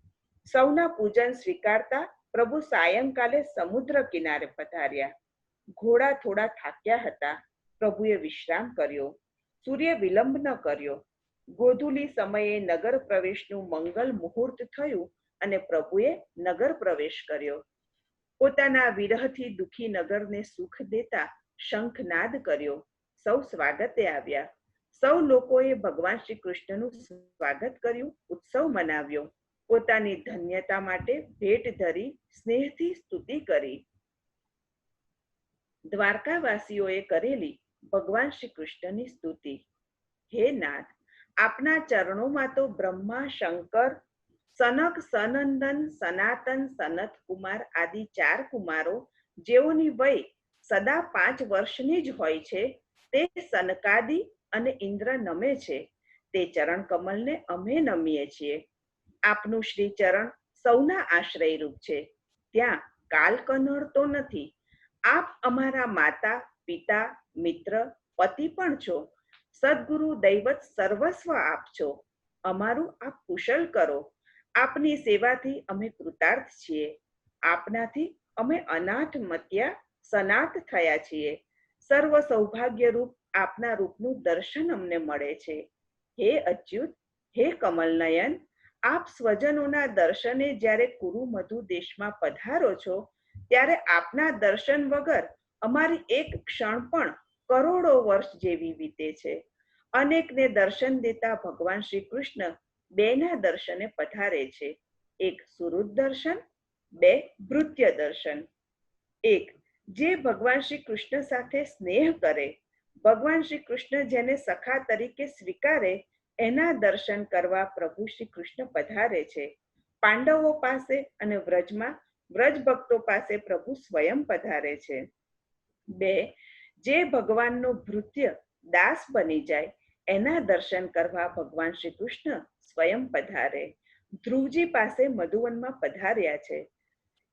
સૌના પૂજન સ્વીકારતા પ્રભુ સાયંકાલે સમુદ્ર કિનારે પધાર્યા. ઘોડા થોડા થાક્યા હતા. પ્રભુએ વિશ્રામ કર્યો. સૂર્ય વિલંબ ન કર્યો. ગોધુલી સમયે નગર પ્રવેશનું મંગલ મુહૂર્ત થયું અને પ્રભુએ નગર પ્રવેશ કર્યો. પોતાના વિરહથી દુઃખી નગરને સુખ દેતા શંખનાદ કર્યો. સૌ સ્વાગતે આવ્યા. સૌ લોકોએ ભગવાન શ્રી કૃષ્ણનું સ્વાગત કર્યું, ઉત્સવ મનાવ્યો. પોતાની ધન્યતા માટે ભેટ ધરી સ્નેહથી સ્તુતિ કરી. દ્વારકાવાસીઓએ કરેલી ભગવાન શ્રી કૃષ્ણની સ્તુતિ. હે નાથ, આપના ચરણોમાં તો બ્રહ્મા, શંકર, સનક, સનંદન, સનાતન, સનત કુમાર આદિ 4 કુમારો જેઓની વય સદા 5 વર્ષની જ હોય છે, તે સનકાદિ અને ઇન્દ્ર નમે છે. તે ચરણ કમલને અમે નમીએ છીએ. આપનું શ્રી ચરણ સૌના આશ્રય રૂપ છે. ત્યાં કાલ કનડ તો નથી. આપ અમારા માતા, પિતા, મિત્ર, પતિ પણ છો. સદગુરુ, દૈવત, સર્વસ્વ આપ છો. અમારું આપ કુશલ કરો. આપની સેવાથી અમે કૃતાર્થ છીએ. આપનાથી અમે અનાથ મત્યા સનાથ થયા છીએ. સર્વ સૌભાગ્ય રૂપ આપના રૂપનું દર્શન અમને મળે છે. હે અચ્યુત, હે કમલનયન, આપ સ્વજનોના દર્શને જ્યારે કુરુ મધુ દેશમાં પધારો છો, ત્યારે આપના દર્શન વગર અમારી એક ક્ષણ પણ કરોડો વર્ષ જેવી વીતે છે. અનેકને દર્શન દેતા ભગવાન શ્રી કૃષ્ણ બેના દર્શને પધારે છે. એક સુહૃદ દર્શન, 2 ભૃત્ય દર્શન. એક, જે ભગવાન શ્રી કૃષ્ણ સાથે સ્નેહ કરે, ભગવાન શ્રી કૃષ્ણ જેને સખા તરીકે સ્વીકારે, એના દર્શન કરવા પ્રભુ શ્રી કૃષ્ણ પધારે છે. પાંડવો પાસે અને વ્રજમાં વ્રજ ભક્તો પાસે પ્રભુ સ્વયં પધારે છે. 2, જે ભગવાનનો ભૃત્ય દાસ બની જાય, એના દર્શન કરવા ભગવાન શ્રી કૃષ્ણ સ્વયં પધારે. ધ્રુવજી પાસે મધુવનમાં પધાર્યા છે.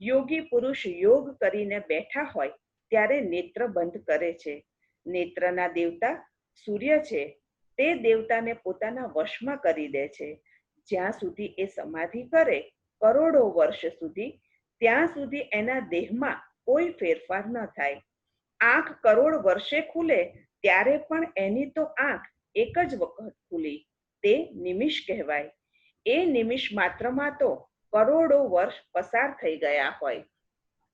યોગી પુરુષ યોગ કરીને બેઠા હોય ત્યારે નેત્ર બંધ કરે છે. નેત્રના દેવતા સૂર્ય છે. તે દેવતાને પોતાના વશમાં કરી દે છે. જ્યાં સુધી એ સમાધિ કરે, કરોડો વર્ષ સુધી, ત્યાં સુધી એના દેહમાં કોઈ ફેરફાર ન થાય. આંખ કરોડ વર્ષે ખુલે ત્યારે પણ એની તો આંખ એક જ વખત ખુલી, તે નિમિષ કહેવાય. એ નિમિષ માત્રમાં તો કરોડો વર્ષ પસાર થઈ ગયા હોય.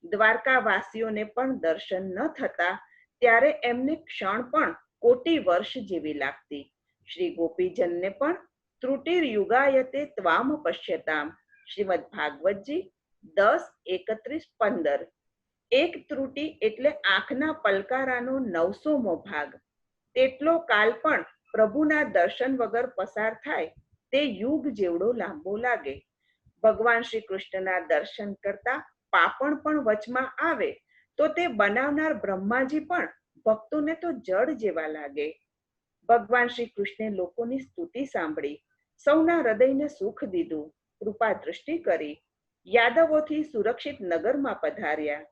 દ્વારકાવાસીઓને પણ દર્શન ન થતા ત્યારે એમને ક્ષણ પણ કોટી વર્ષ જેવી લાગતી. શ્રી ગોપીજનને પણ ત્રુટિર્યુગાયતે ત્વામ પશ્યતામ, શ્રીમદ ભાગવતજી 10:31-15. એક ત્રુટિ એટલે આંખના પલકારાનો 900મો ભાગ. તેટલો કાલ પણ પ્રભુના દર્શન વગર પસાર થાય તે યુગ જેવડો લાંબો લાગે. ભગવાન શ્રી કૃષ્ણના દર્શન કરતા પાપણ પણ વચમાં આવે તો તે બનાવનાર બ્રહ્માજી પણ ભક્તોને તો જડ જેવા લાગે. ભગવાન શ્રી કૃષ્ણે લોકોની સ્તુતિ સાંભળી, સૌના હૃદયને સુખ દીધું, કૃપા દૃષ્ટિ કરી. યાદવોથી સુરક્ષિત નગરમાં પધાર્યા.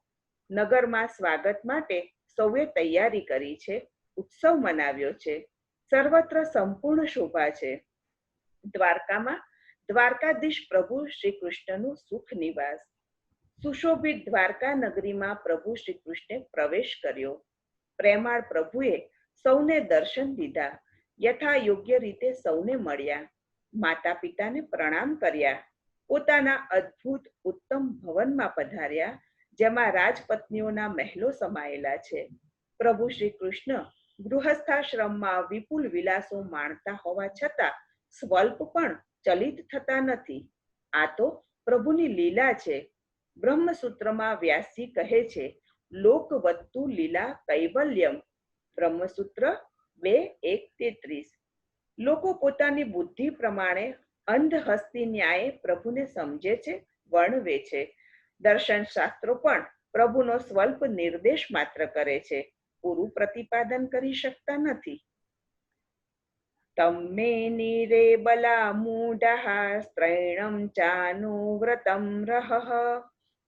નગરમાં સ્વાગત માટે સૌએ તૈયારી કરી છે. ઉત્સવ મનાવ્યો છે. સર્વત્ર સંપૂર્ણ શોભા છે. દ્વારકામાં દ્વારકાધીશ પ્રભુ શ્રી કૃષ્ણનું સુખ નિવાસ. સુશોભિત દ્વારકા નગરીમાં પ્રભુ શ્રી કૃષ્ણે પ્રવેશ કર્યો. પ્રેમાળ પ્રભુએ સૌને દર્શન દીધા. યથા યોગ્ય રીતે સૌને મળ્યા. માતા પિતાને પ્રણામ કર્યા. પોતાના અદ્ભુત ઉત્તમ ભવનમાં પધાર્યા, જેમાં રાજપત્નીઓના મહેલો સમાયેલા છે. પ્રભુ શ્રી કૃષ્ણ ગૃહસ્થાશ્રમમાં વિપુલ વિલાસો માણતા હોવા છતાં સ્વલ્પ પણ ચલિત થતા નથી. આ તો પ્રભુની લીલા છે. બ્રહ્મસૂત્રમાં વ્યાસજી કહે છે, લોકવત્તુ લીલા કૈવલ્યમ. બ્રહ્મસૂત્ર 2:1-33. લોકો પોતાની બુદ્ધિ પ્રમાણે અંધ હસ્તી ન્યાયે પ્રભુને સમજે છે, વર્ણવે છે. દર્શન શાસ્ત્રો પણ પ્રભુનો સ્વલ્પ નિર્દેશ માત્ર કરે છે, પૂરું પ્રતિપાદન કરી શકતા નથી. તમ્મે નીરે બલા મૂઢઃ સ્ત્રૈણમ ચાનુવ્રતમ રહઃ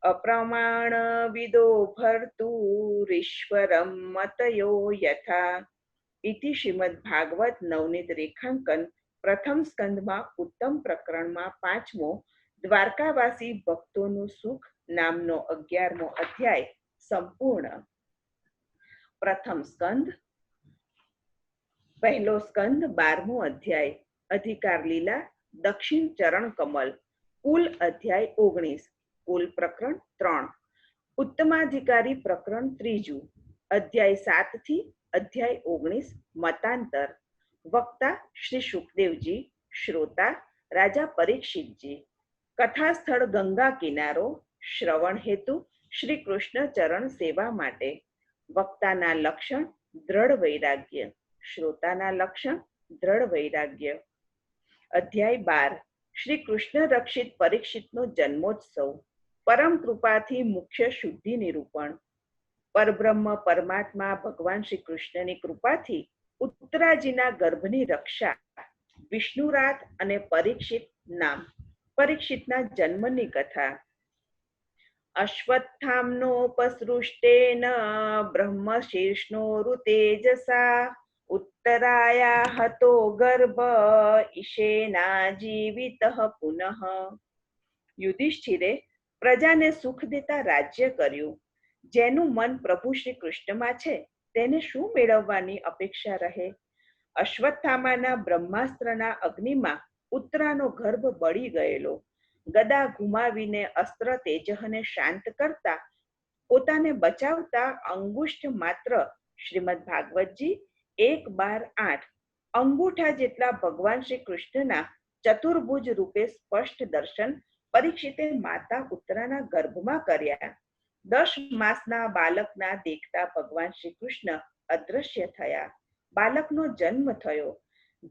અપ્રમાણ વિદો ભર્તુરીશ્વરમ મતયો યથા. ઇતિ શ્રીમદ ભાગવત નવનીત રેખાંકન પ્રથમ સ્કંદમાં ઉત્તમ પ્રકરણમાં 5મો દ્વારકાવાસી ભક્તોનું સુખ નામનો 11મો અધ્યાય સંપૂર્ણ. પ્રથમ સ્કંદ. પહેલો સ્કંદ 12મો અધ્યાય. અધિકાર લીલા, દક્ષિણ ચરણ કમલ. કુલ અધ્યાય 19. કુલ પ્રકરણ 3. ઉત્તમાધિકારી પ્રકરણ 3. અધ્યાય 7 થી અધ્યાય 19. મતાંતર. વક્તા શ્રી સુખદેવજી, શ્રોતા રાજા પરીક્ષિતજી. કથા સ્થળ ગંગા કિનારો. શ્રવણ હેતુ શ્રી કૃષ્ણ ચરણ સેવા માટે. વક્તાના લક્ષણ દ્રઢ વૈરાગ્ય, શ્રોતાના લક્ષણ દ્રઢ વૈરાગ્ય. અધ્યાય 12. શ્રી કૃષ્ણ રક્ષિત પરીક્ષિતનો જન્મોત્સવ. પરમ કૃપાથી મુખ્ય શુદ્ધિ નિરૂપણ. પરબ્રહ્મ પરમાત્મા ભગવાન શ્રી કૃષ્ણની કૃપાથી ઉત્તરાજીના ગર્ભની રક્ષા. વિષ્ણુરાત અને પરીક્ષિત નામ. પરીક્ષિતના જન્મની કથા. અશ્વત્થામ્નોપસૃષ્ટેન બ્રહ્મશીર્ષ્ણોરુતેજસા ઉત્તરાયા હતો ગર્ભ ઈશેના જીવિત પુનઃ. યુધિષ્ઠિરે પ્રજાને સુખ દેતા રાજ્ય કર્યું. જેનું મન પ્રભુ શ્રી કૃષ્ણમાં છે તેને શું મેળવવાની અપેક્ષા રહે? અશ્વત્થામાના બ્રહ્માસ્ત્રના અગ્નિમાં ઉત્તરાનો ગર્ભ બળી ગયેલો. ગદા ઘુમાવીને અસ્ત્ર તેજહને શાંત કરતા પોતાને બચાવતા અંગુષ્ઠ માત્ર શ્રીમદ ભાગવતજી 1:12-8 અંગૂઠા જેટલા ભગવાન શ્રી કૃષ્ણના ચતુર્ભુજ રૂપે સ્પષ્ટ દર્શન પરીક્ષિતે માતા ઉત્તરાના ગર્ભમાં કર્યા. 10 માસના બાલકના દેખતા ભગવાન શ્રી કૃષ્ણ અદ્રશ્ય થયા. બાલકનો જન્મ થયો.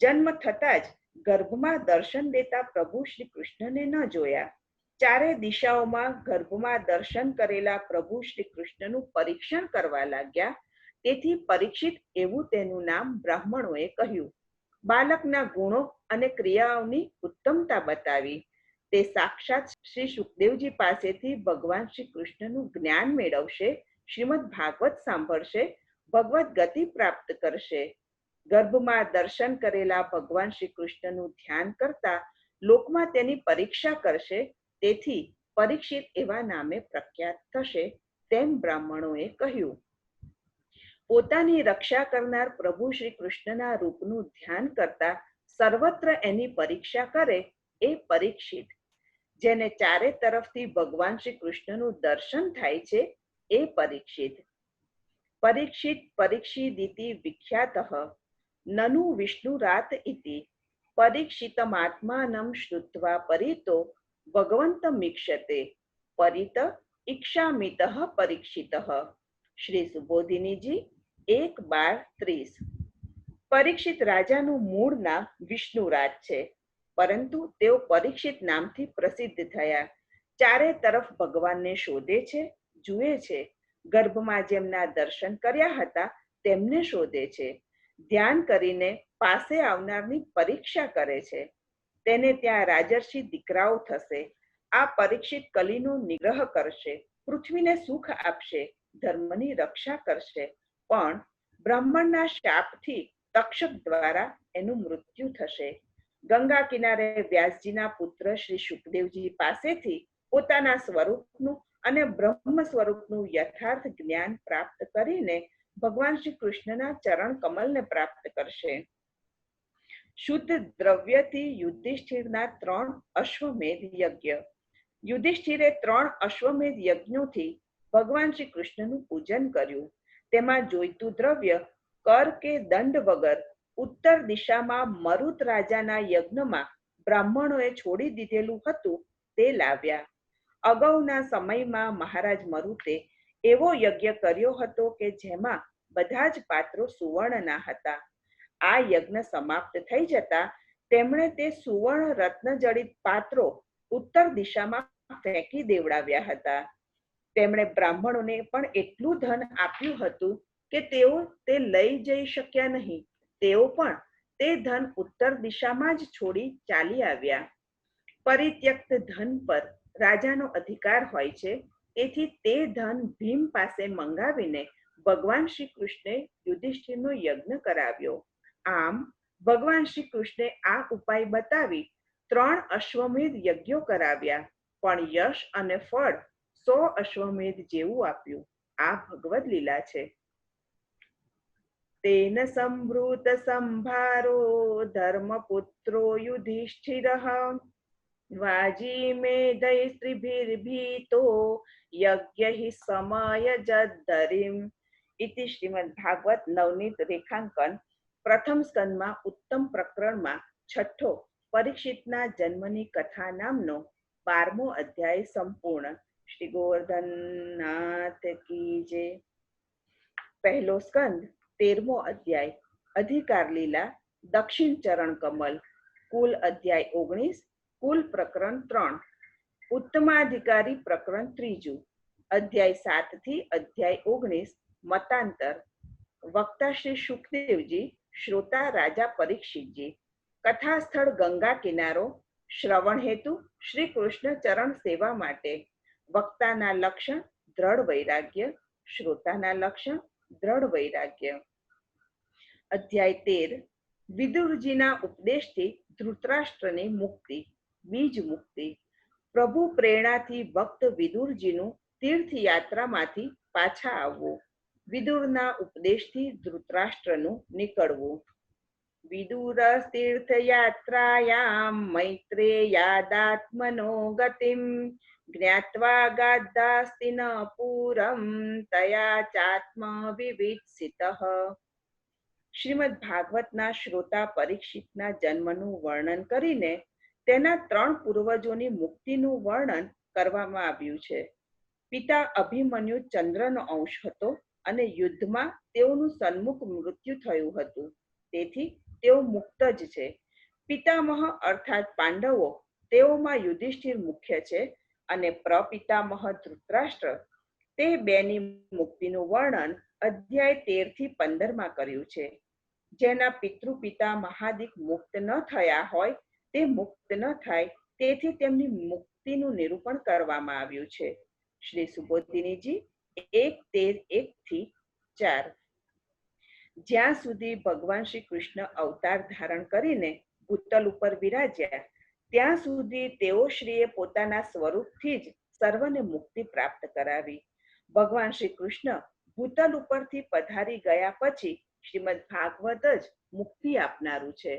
જન્મ થતાં જ ગર્ભમાં દર્શન દેતા પ્રભુ શ્રી કૃષ્ણને ન જોયા. ચારે દિશાઓમાં ગર્ભમાં દર્શન કરેલા પ્રભુ શ્રી કૃષ્ણનું પરીક્ષણ કરવા લાગ્યા. તેથી પરીક્ષિત એવું તેનું નામ બ્રાહ્મણોએ કહ્યું. બાલકના ગુણો અને ક્રિયાઓની ઉત્તમતા બતાવી. તે સાક્ષાત શ્રી સુખદેવજી પાસેથી ભગવાન શ્રી કૃષ્ણનું જ્ઞાન મેળવશે, શ્રીમદ ભાગવત સાંભળશે, ભગવત ગતિ પ્રાપ્ત કરશે. ગર્ભમાં દર્શન કરેલા ભગવાન શ્રી કૃષ્ણનું ધ્યાન કરતા લોકમાં તેની પરીક્ષા કરશે. તેથી પરીક્ષિત એવા નામે પ્રખ્યાત થશે, તેમ બ્રાહ્મણોએ કહ્યું. પોતાની રક્ષા કરનાર પ્રભુ શ્રી કૃષ્ણના રૂપનું ધ્યાન કરતા સર્વત્ર એની પરીક્ષા કરે એ પરીક્ષિત. જેને ચારે તરફથી ભગવાન શ્રી કૃષ્ણનું દર્શન થાય છે એ પરીક્ષિત. પરીક્ષિત પરીક્ષિદિતિ વિખ્યાતઃ નનુ વિષ્ણુરાત ઇતિ પરીક્ષિતમાત્માનં શ્રુત્વા પરિતો ભગવંતમીક્ષતે પરિત ઈક્ષામિતઃ પરીક્ષિતઃ. શ્રી સુબોધિનીજી 1:12-30. પરીક્ષિત રાજાનું મૂળ નામ વિષ્ણુરાજ છે, પરંતુ તેઓ પરીક્ષિત નામથી પ્રસિદ્ધ થયા. ચારે તરફ ભગવાનને શોધે છે, જુએ છે. ગર્ભમાં જેમના દર્શન કર્યા હતા તેમને શોધે છે. ધ્યાન કરીને પાસે આવનારની પરીક્ષા કરે છે. તેને ત્યાં રાજર્ષિ દીકરાઓ થશે. આ પરીક્ષિત કલીનો નિગ્રહ કરશે, પૃથ્વીને સુખ આપશે, ધર્મની રક્ષા કરશે. પણ બ્રાહ્મણના શાપથી તક્ષક દ્વારા એનું મૃત્યુ થશે. ગંગા કિનારે વ્યાસજીના પુત્ર શ્રી સુખદેવજી પાસેથી પોતાના સ્વરૂપનું અને બ્રહ્મ સ્વરૂપનું યથાર્થ જ્ઞાન પ્રાપ્ત કરીને ભગવાન શ્રી કૃષ્ણના ચરણ કમલને પ્રાપ્ત કરશે. શુદ્ધ દ્રવ્યથી યુધિષ્ઠિરના 3 અશ્વમેધ યજ્ઞ. યુધિષ્ઠિરે 3 અશ્વમેધ યજ્ઞોથી ભગવાન શ્રી કૃષ્ણનું પૂજન કર્યું. તેમાં જોઈતું દ્રવ્ય કર કે દંડ વગર ઉત્તર દિશામાં મરુત રાજાના યજ્ઞમાં બ્રાહ્મણોએ છોડી દીધેલું હતું તે લાવ્યા. અગાઉના સમયમાં મહારાજ મરુતે એવો યજ્ઞ કર્યો હતો કે જેમાં બધા જ પાત્રો સુવર્ણના હતા. આ યજ્ઞ સમાપ્ત થઈ જતા તેમણે તે સુવર્ણ રત્નજડિત પાત્રો ઉત્તર દિશામાં ફેંકી દેવડાવ્યા હતા. તેમણે બ્રાહ્મણોને પણ એટલું ધન આપ્યું હતું કે તેઓ તે લઈ જઈ શક્યા નહીં. તેઓ પણ તે ધન ઉત્તર દિશામાં જ છોડી ચાલી આવ્યા. પરિત્યક્ત ધન પર રાજાનો અધિકાર હોય છે, તેથી તે ધન ભીમ પાસે મંગાવીને ભગવાન શ્રી કૃષ્ણે યુધિષ્ઠિરનો યજ્ઞ કરાવ્યો. આમ ભગવાન શ્રી કૃષ્ણે આ ઉપાય બતાવી 3 અશ્વમેધ યજ્ઞો કરાવ્યા, પણ યશ અને ફળ 100 અશ્વમેધ જેવું આપ્યું. આ ભગવદ લીલા છે. તેન સંભૃત સંભારો ધર્મપુત્રો યુધિષ્ઠિરઃ વાજીમેધૈ સ્ત્રીભિર્ભીતો યજ્ઞ સમયજદ્ધરિમ. ઇતિ શ્રીમદ ભાગવત નવનીત રેખાંકન પ્રથમ સ્કંદમાં ઉત્તમ પ્રકરણમાં છઠ્ઠો પરીક્ષિતના જન્મની કથા નામનો 12મો અધ્યાય સંપૂર્ણ. શ્રી ગોવર્ધનનાથ કી જય. પહેલો સ્કંદ 13મો અધ્યાય અધિકાર લીલા દક્ષિણ ચરણ કમલ કુલ અધ્યાય 19 કુલ પ્રકરણ 3 ઉત્તમાધિકારી પ્રકરણ 3 અધ્યાય 7 થી અધ્યાય 19 મતાંતર વક્તા શ્રી સુખદેવજી શ્રોતા રાજા પરીક્ષિતજી કથા સ્થળ ગંગા કિનારો શ્રવણ હેતુ શ્રી કૃષ્ણ ચરણ સેવા માટે વક્તાના લક્ષણ દ્રઢ વૈરાગ્ય શ્રોતાના લક્ષણ દ્રઢ વૈરાગ્ય અધ્યાય 13 વિદુરજીના ઉપદેશથી ધૃતરાષ્ટ્રની મુક્તિ બીજ મુક્તિ પ્રભુ પ્રેરણાથી ભક્ત વિદુરજીનું તીર્થયાત્રામાંથી પાછા આવવું વિદુરના ઉપદેશથી ધૃતરાષ્ટ્રનું નીકળવું વિદુરતીર્થયાત્રાયામ મૈત્રેયાદાત્મનો ગતિમ જ્ઞાત્વા ગાદાસ્તિ ન પૂરમ તયા ચાત્મ વિવિત્સિતઃ શ્રીમદ ભાગવતના શ્રોતા પરીક્ષિતના જન્મનું વર્ણન કરીને તેના 3 પૂર્વજોની મુક્તિનું વર્ણન કરવામાં આવ્યું છે. પિતા અભિમન્યુ ચંદ્રનો અંશ હતો અને યુદ્ધમાં તેઓનું સન્મુખ મૃત્યુ થયું હતું, તેથી તેઓ મુક્ત જ છે. પિતામહ અર્થાત પાંડવો, તેઓમાં યુધિષ્ઠિર મુખ્ય છે અને પ્રપિતામહ ધૃતરાષ્ટ્ર, તે બેની મુક્તિનું વર્ણન અધ્યાય 13 થી 15 કર્યું છે. જેના પિતૃપિતા મહાદિક મુક્ત ન થયા હોય તે મુક્ત ન થાય, તેથી તેમની મુક્તિનું નિરૂપણ કરવામાં આવ્યું છે. શ્રી સુબોધિનીજી 1:13-1-4. જ્યાં સુધી ભગવાન શ્રી કૃષ્ણ અવતાર ધારણ કરીને ભૂતલ ઉપર વિરાજ્યા, ત્યાં સુધી તેઓ શ્રીએ પોતાના સ્વરૂપથી જ સર્વને મુક્તિ પ્રાપ્ત કરાવી. ભગવાન શ્રી કૃષ્ણ ભૂતલ ઉપરથી પધારી ગયા પછી શ્રીમદ ભાગવત જ મુક્તિ આપનારું છે.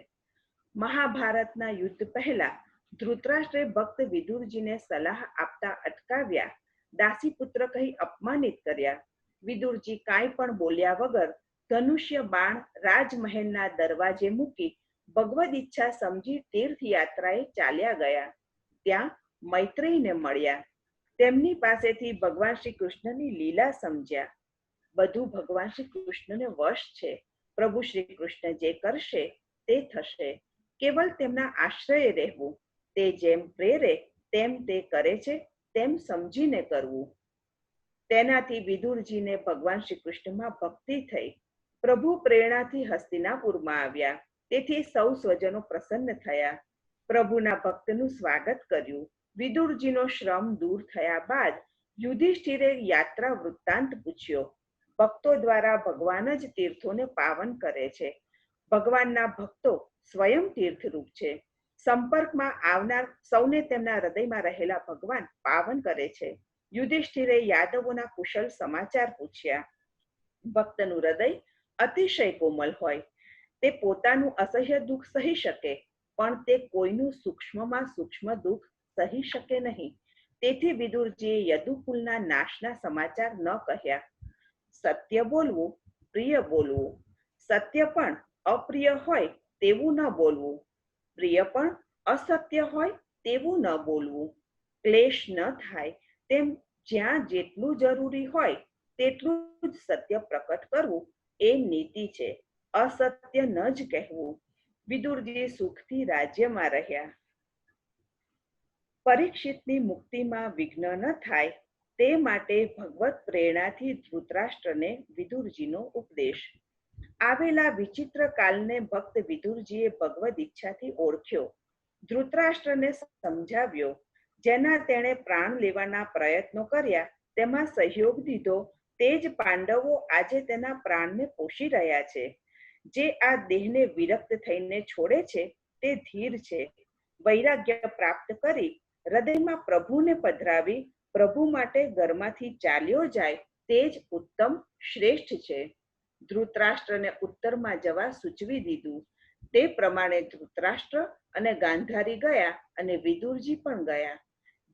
મહાભારતના યુદ્ધ પહેલા ધૃતરાષ્ટ્રે ભક્ત વિદુરજીને સલાહ આપતા અટકાવ્યા, દાસીપુત્ર કહી અપમાનિત કર્યા. વિદુરજી કાંઈ પણ બોલ્યા વગર ધનુષ્ય બાણ રાજમહેલના દરવાજે મૂકી ભગવદ ઈચ્છા સમજી તીર્થયાત્રાએ ચાલ્યા ગયા. ત્યાં મૈત્રેયને મળ્યા. તેમની પાસેથી ભગવાન શ્રી કૃષ્ણની લીલા સમજ્યા. બધું ભગવાન શ્રી કૃષ્ણને વશ છે. પ્રભુ શ્રી કૃષ્ણ જે કરશે તે થશે. કેવલ તેમના આશ્રયે રહેવું, તે જેમ પ્રેરે તેમ તે કરે છે તેમ સમજીને કરવું. તેનાથી વિદુરજીને ભગવાન શ્રી કૃષ્ણમાં ભક્તિ થઈ. પ્રભુ પ્રેરણાથી હસ્તિનાપુરમાં આવ્યા, તેથી સૌ સ્વજનો પ્રસન્ન થયા. પ્રભુના ભક્તનું સ્વાગત કર્યું. વિદુરજીનો શ્રમ દૂર થયા બાદ યુધિષ્ઠિરે યાત્રા વૃત્તાંત પૂછ્યો. ભક્તો દ્વારા ભગવાન જ તીર્થોને પાવન કરે છે. ભગવાનના ભક્તો સ્વયં તીર્થરૂપ છે. સંપર્કમાં આવનાર સૌને તેમના હૃદયમાં રહેલા ભગવાન પાવન કરે છે. યુધિષ્ઠિરે યાદવોના કુશળ સમાચાર પૂછ્યા. ભક્તનું હૃદય અતિશય કોમલ હોય. તે પોતાનું અસહ્ય દુઃખ સહી શકે, પણ તે કોઈનું સૂક્ષ્મમાં સૂક્ષ્મ દુઃખ સહી શકે નહીં. તેથી વિદુરજીએ યદુકુલના નાશના સમાચાર ન કહ્યા. સત્ય બોલવું, પ્રિય બોલવું. સત્ય પણ અપ્રિય હોય તેવું ન બોલવું, પ્રિય પણ અસત્ય હોય તેવું ન બોલવું. ક્લેશ ન થાય તેમ જ્યાં જેટલું જરૂરી હોય તેટલું જ સત્ય પ્રકટ કરવું એ નીતિ છે. અસત્ય ન જ કહેવું. વિદુરજી સુખથી રાજ્યમાં રહ્યા. પરીક્ષિતની મુક્તિમાં વિઘ્ન ન થાય તે માટે ભગવત પ્રેરણાથી ધૃતરાષ્ટ્રને વિદુરજીનો ઉપદેશ. આવેલા વિચિત્ર કાલને ભક્ત વિદુરજીએ ભગવદ ઈચ્છાથી ઓળખ્યો. ધૃતરાષ્ટ્રને સમજાવ્યો. જેના તેણે પ્રાણ લેવાના પ્રયત્નો કર્યા તેમાં સહયોગ દીધો, તે જ પાંડવો આજે તેના પ્રાણને પોષી રહ્યા છે. જે આ દેહને વિરક્ત થઈને છોડે છે તે ધીર છે. વૈરાગ્ય પ્રાપ્ત કરી હૃદયમાં પ્રભુને પધરાવી પ્રભુ માટે ઘરમાંથી ચાલ્યો જાય તે જ ઉત્તમ શ્રેષ્ઠ છે. ધૃતરાષ્ટ્રને ઉત્તરમાં જવા સૂચવી દીધું. તે પ્રમાણે ધૃતરાષ્ટ્ર અને ગાંધારી ગયા અને વિદુરજી પણ ગયા.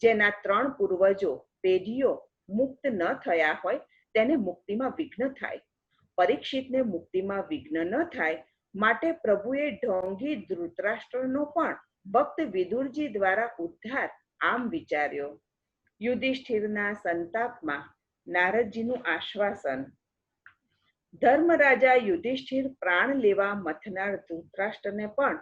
જેના 3 પૂર્વજો પેઢીઓ મુક્ત ન થયા હોય તેને મુક્તિમાં વિઘ્ન થાય. પરીક્ષિતને મુક્તિમાં વિઘ્ન ન થાય માટે પ્રભુએ ઢોંગી ધૃતરાષ્ટ્રનો પણ ભક્ત વિદુરજી દ્વારા ઉદ્ધાર આમ વિચાર્યો. યુધિષ્ઠિરના સંતાપમાં નારદજીનું આશ્વાસન. ધર્મરાજા યુધિષ્ઠિર પ્રાણ લેવા મથનાર ધૃતરાષ્ટ્રને પણ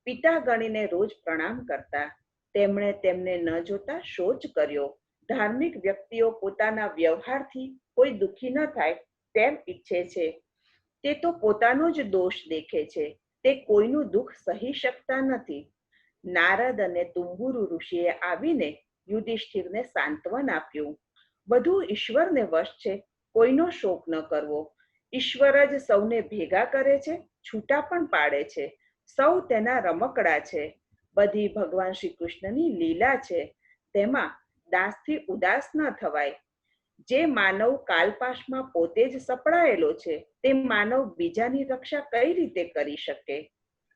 પિતા ગણીને રોજ પ્રણામ કરતા. તેમણે તેમને ન જોતા શોચ કર્યો. ધાર્મિક વ્યક્તિઓ પોતાના વ્યવહારથી કોઈ દુઃખી ન થાય તેમ ઈચ્છે છે. તે તો પોતાનો જ દોષ દેખે છે. તે કોઈનું દુઃખ સહી શકતા નથી. નારદ અને તુંબુરુ ઋષિએ આવીને યુધિષ્ઠિરને સાંત્વન આપ્યું. બધું ઈશ્વરને વશ છે, કોઈનો શોક ન કરવો. ઈશ્વર જ સૌને ભેગા કરે છે, છૂટા પણ પાડે છે. સૌ તેના રમકડા છે. બધી ભગવાન શ્રી કૃષ્ણની લીલા છે. તેમાં દાસથી ઉદાસ ન થવાય. જે માનવ કાલપાશમાં પોતે જ સપડાયેલો છે, તે માનવ બીજાની રક્ષા કઈ રીતે કરી શકે?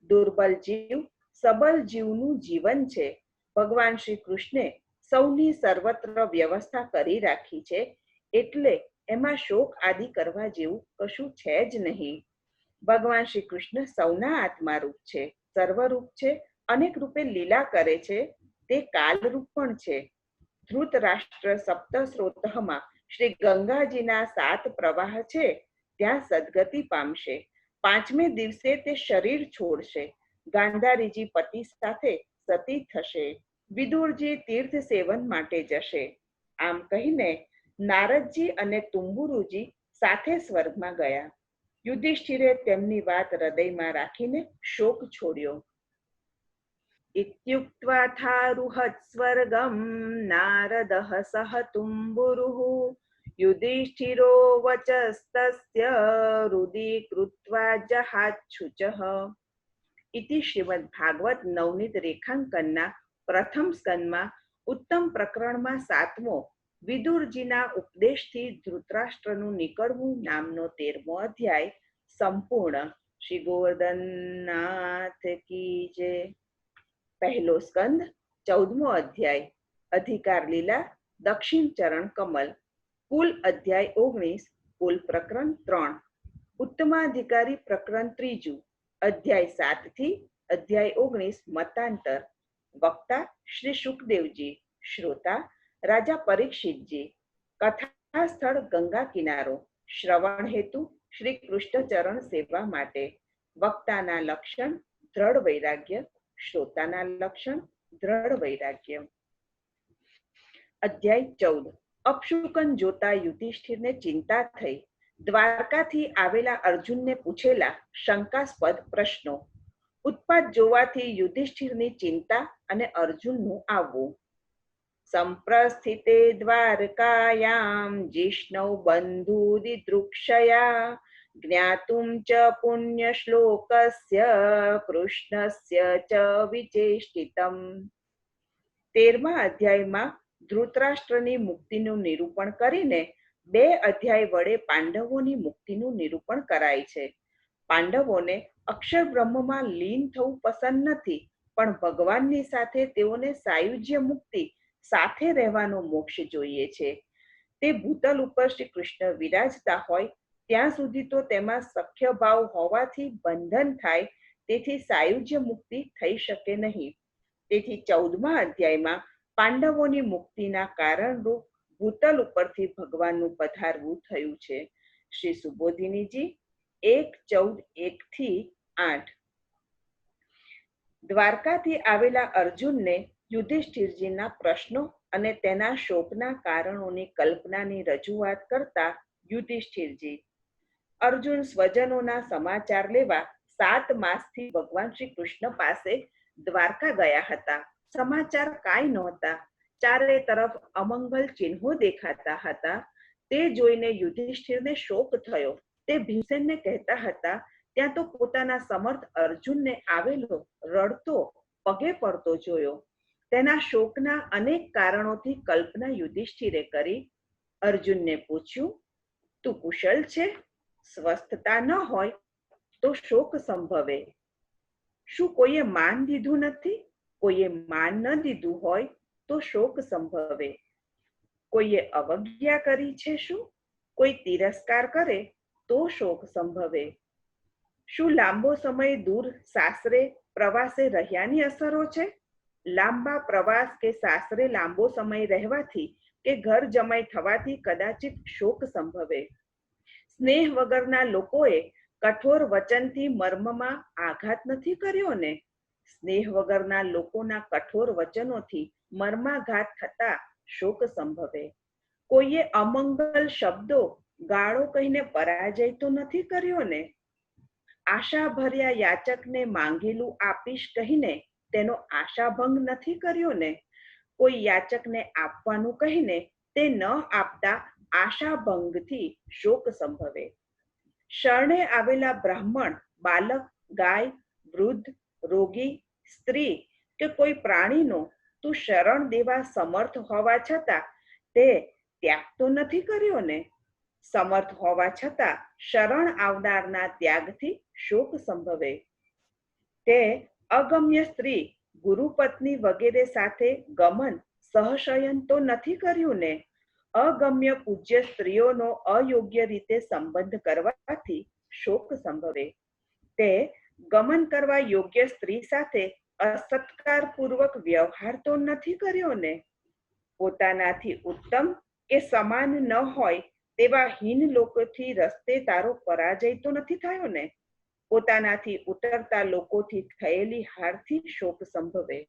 દુર્બલ જીવ સબલ જીવનું જીવન છે. ભગવાન શ્રી કૃષ્ણે સૌની સર્વત્ર વ્યવસ્થા કરી રાખી છે, એટલે એમાં શોક આદિ કરવા જેવું કશું છે જ નહીં. ભગવાન શ્રી કૃષ્ણ સૌના આત્મારૂપ છે, સર્વરૂપ છે, અનેક રૂપે લીલા કરે છે. તે કાલરૂપ પણ છે. ધૃતરાષ્ટ્ર સપ્તસ્રોતમાં શ્રી ગંગાજીના 7 પ્રવાહ છે, ત્યાં સદગતિ પામશે. 5મે દિવસે તે શરીર છોડશે. ગાંધારીજી પતિ સાથે સતી થશે. વિદુરજી તીર્થ સેવન માટે જશે. આમ કહીને નારદજી અને તુંબુરુજી સાથે સ્વર્ગમાં ગયા. યુધિષ્ઠિરે તેમની વાત હૃદયમાં રાખીને શોક છોડ્યો. ઇત્યુક્ત્વાથારુહત સ્વર્ગમ નારદઃ સહ તુંબુરુઃ યુધિષ્ઠિરો વચસ્તસ્ય હૃદિ કૃત્વા જહાચ્છુચઃ. ઇતિ શ્રીમદ ભાગવત નવનીત રેખાંકનના પ્રથમ સ્કંદમાં ઉત્તમ પ્રકરણમાં 7મો વિદુરજીના ઉપદેશથી ધૃતરાષ્ટ્રનું નીકળવું નામનો 13મો અધ્યાય સંપૂર્ણ. શ્રી ગોવર્ધનનાથ કી જય. પહેલો સ્કંદ 14મો અધ્યાય અધિકાર લીલા દક્ષિણ ચરણ કમલ. કુલ અધ્યાય 19. કુલ પ્રકરણ 3. ઉત્તમાધિકારી પ્રકરણ 3. અધ્યાય 7 થી અધ્યાય 19 મતાંતર. વક્તા શ્રી સુખદેવજી. શ્રોતા રાજા પરીક્ષિતજી. કથા સ્થળ ગંગા કિનારો. શ્રવણ હેતુ શ્રી કૃષ્ણ ચરણ સેવા માટે. વક્તાના લક્ષણ દ્રઢ વૈરાગ્ય. શ્રોતાના લક્ષણ દ્રઢ વૈરાગ્ય. અધ્યાય 14. અપશુકન જોતા યુધિષ્ઠિરને ચિંતા થઈ. દ્વારકાથી આવેલા અર્જુનને પૂછેલા શંકાસ્પદ પ્રશ્નો. ઉત્પાત જોવાથી યુધિષ્ઠિરની ચિંતા અને અર્જુનનું આવવું. સંપ્રસ્થિતે દ્વારકાયામ જિષ્ણૌ બંધુદિદૃક્ષયા જ્ઞાતુમ ચ પુણ્ય શ્લોકસ્ય કૃષ્ણસ્ય ચ વિચેષ્ટિતમ. 13મા અધ્યાયમાં ધૃતરાષ્ટ્રની મુક્તિનું નિરૂપણ કરીને 2 અધ્યાય વડે પાંડવોની મુક્તિનું નિરૂપણ કરાય છે. પાંડવોને અક્ષર બ્રહ્મમાં લીન થવું પસંદ નથી, પણ ભગવાનની સાથે તેઓને સાયુજ્ય મુક્તિ સાથે રહેવાનો મોક્ષ જોઈએ છે. તે ભૂતલ ઉપર શ્રી કૃષ્ણ વિરાજતા હોય ત્યાં સુધી તો તેમાં સખ્ય ભાવ હોવાથી બંધન થાય, તેથી સાયુજ્ય મુક્તિ થઈ શકે નહીં. તેથી 14મા અધ્યાયમાં પાંડવોની મુક્તિના કારણરૂપ ભૂતલ ઉપરથી ભગવાનનું પધારવું થયું છે. શ્રી સુબોધિનીજી 1:14-1-8. દ્વારકાથી આવેલા અર્જુનને યુધિષ્ઠિરજીના પ્રશ્નો અને તેના શોકના કારણોની કલ્પનાની રજૂઆત કરતા યુધિષ્ઠિરજી. અર્જુન સ્વજનોના સમાચાર લેવા 7 માસથી ભગવાન શ્રી કૃષ્ણ પાસે દ્વારકા ગયા હતા. સમાચાર કાંઈ નહોતા. ચારે તરફ અમંગલ ચિહ્નો દેખાતા હતા. તે જોઈને યુધિષ્ઠિરને શોક થયો. તે ભીમસેનને કહેતા હતા, ત્યાં તો પોતાના સમર્થ અર્જુનને આવેલો રડતો પગે પડતો જોયો. તેના શોકના અનેક કારણોથી કલ્પના યુધિષ્ઠિરે કરી. અર્જુનને પૂછ્યું, તું કુશળ છે? સ્વસ્થતા ન હોય તો શોક સંભવે. શું કોઈએ માન દીધું નથી? કોઈએ માન ન દીધું હોય તો શોક સંભવે. કોઈએ અવજ્ઞા કરી છે? શું કોઈ તિરસ્કાર કરે તો શોક સંભવે. શું લાંબો સમય દૂર સાસરે પ્રવાસે રહ્યાની અસરો છે? લાંબા પ્રવાસ કે સાસરે લાંબો સમય રહેવાથી કે ઘર જમાઈ થવાથી કદાચિત શોક સંભવે. સ્નેહ વગરના લોકોએ કઠોર વચનથી મર્મમાં આઘાત નથી કર્યો ને? સ્નેહ વગરના લોકોના કઠોર વચનોથી મર્માઘાત થતા શોક સંભવે. કોઈએ અમંગલ શબ્દો ગાળો કહીને પરાજય તો નથી કર્યો ને? આશાભર્યા યાચકને માંગેલું આપીશ કહીને તેનો આશાભંગ નથી કર્યો ને? કોઈ યાચકને આપવાનું કહીને તે ન આપતા આશાભંગથી શોક સંભવે. શરણે આવેલા બ્રાહ્મણ, બાલક, ગાય, વૃદ્ધ, રોગી, સ્ત્રી કે કોઈ પ્રાણીનો તું શરણ દેવા સમર્થ હોવા છતાં તે ત્યાગ તો નથી કર્યો ને? સમર્થ હોવા છતાં શરણ આવનારના ત્યાગથી શોક સંભવે. તે અગમ્ય સ્ત્રી, ગુરુપત્ની વગેરે સાથે ગમન, સહશયન તો નથી કર્યું ને? અગમ્ય પૂજ્ય સ્ત્રીઓનો અયોગ્ય રીતે સંબંધ કરવાથી શોક સંભવે. તે ગમન કરવા યોગ્ય સ્ત્રી સાથે અસત્કારપૂર્વક વ્યવહાર તો નથી કર્યો ને? પોતાનાથી ઉત્તમ કે સમાન ન હોય તેવા હીન લોકોથી રસ્તે તારો પરાજય તો નથી થયો ને? પોતાનાથી ઉતરતા લોકોથી થયેલી હારથી શોક સંભવે.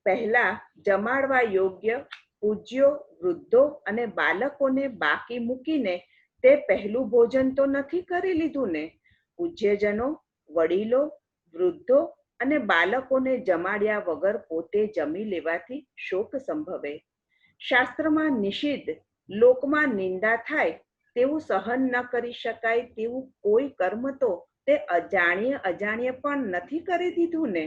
પહેલા જમાડવા યોગ્ય પૂજ્યો, વૃદ્ધો અને બાળકોને બાકી મૂકીને તે પહેલું ભોજન તો નથી કરી લીધું ને? પૂજ્યજનો, વડીલો, વૃદ્ધો અને બાળકોને જમાડ્યા વગર પોતે જમી લેવાથી શોક સંભવે. શાસ્ત્રમાં નિષિદ્ધ, લોકમાં નિંદા થાય તેવું સહન ન કરી શકાય તેવું કોઈ કર્મ તો તે અજાણ્યે અજાણ્યે પણ નથી કરી દીધું ને?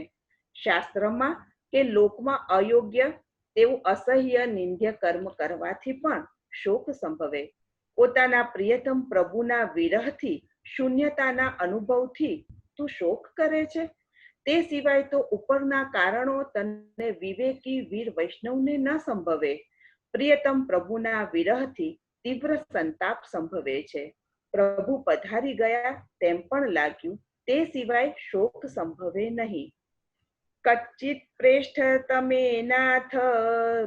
શાસ્ત્રમાં કે લોકમાં અયોગ્ય તેવું અસહ્ય નિંદ્ય કર્મ કરવાથી પણ શોક સંભવે. પોતાના પ્રિયતમ પ્રભુના વિરહથી, શૂન્યતાના અનુભવથી તું શોક કરે છે? તે સિવાય તો ઉપરના કારણો તને વિવેકી વીર વૈષ્ણવને ન સંભવે. પ્રિયતમ પ્રભુના વિરહથી તીવ્ર સંતાપ સંભવે છે. પ્રભુ પધારી ગયા તેમ પણ લાગ્યું, તે સિવાય શોક સંભવે નહીં. કચ્ચિત પ્રેષ્ઠ તમે નાથ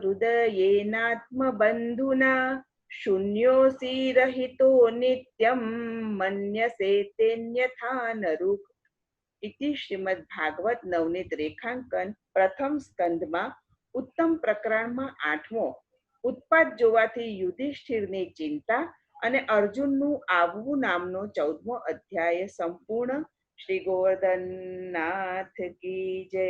હૃદયેનાત્મ બંધુના શૂન્યોસી રહિતો નિત્યમ મન્યસે તેન્યથા નરુક. ઇતિ શ્રીમદ ભાગવત નવનીત રેખાંકન પ્રથમ સ્કંદમાં ઉત્તમ પ્રકરણમાં 8મો ઉત્પાત જોવાથી યુધિષ્ઠિરની ચિંતા અને અર્જુનનું આવવું નામનો 14મો અધ્યાય સંપૂર્ણ. શ્રી ગોવર્ધનનાથ કી જય.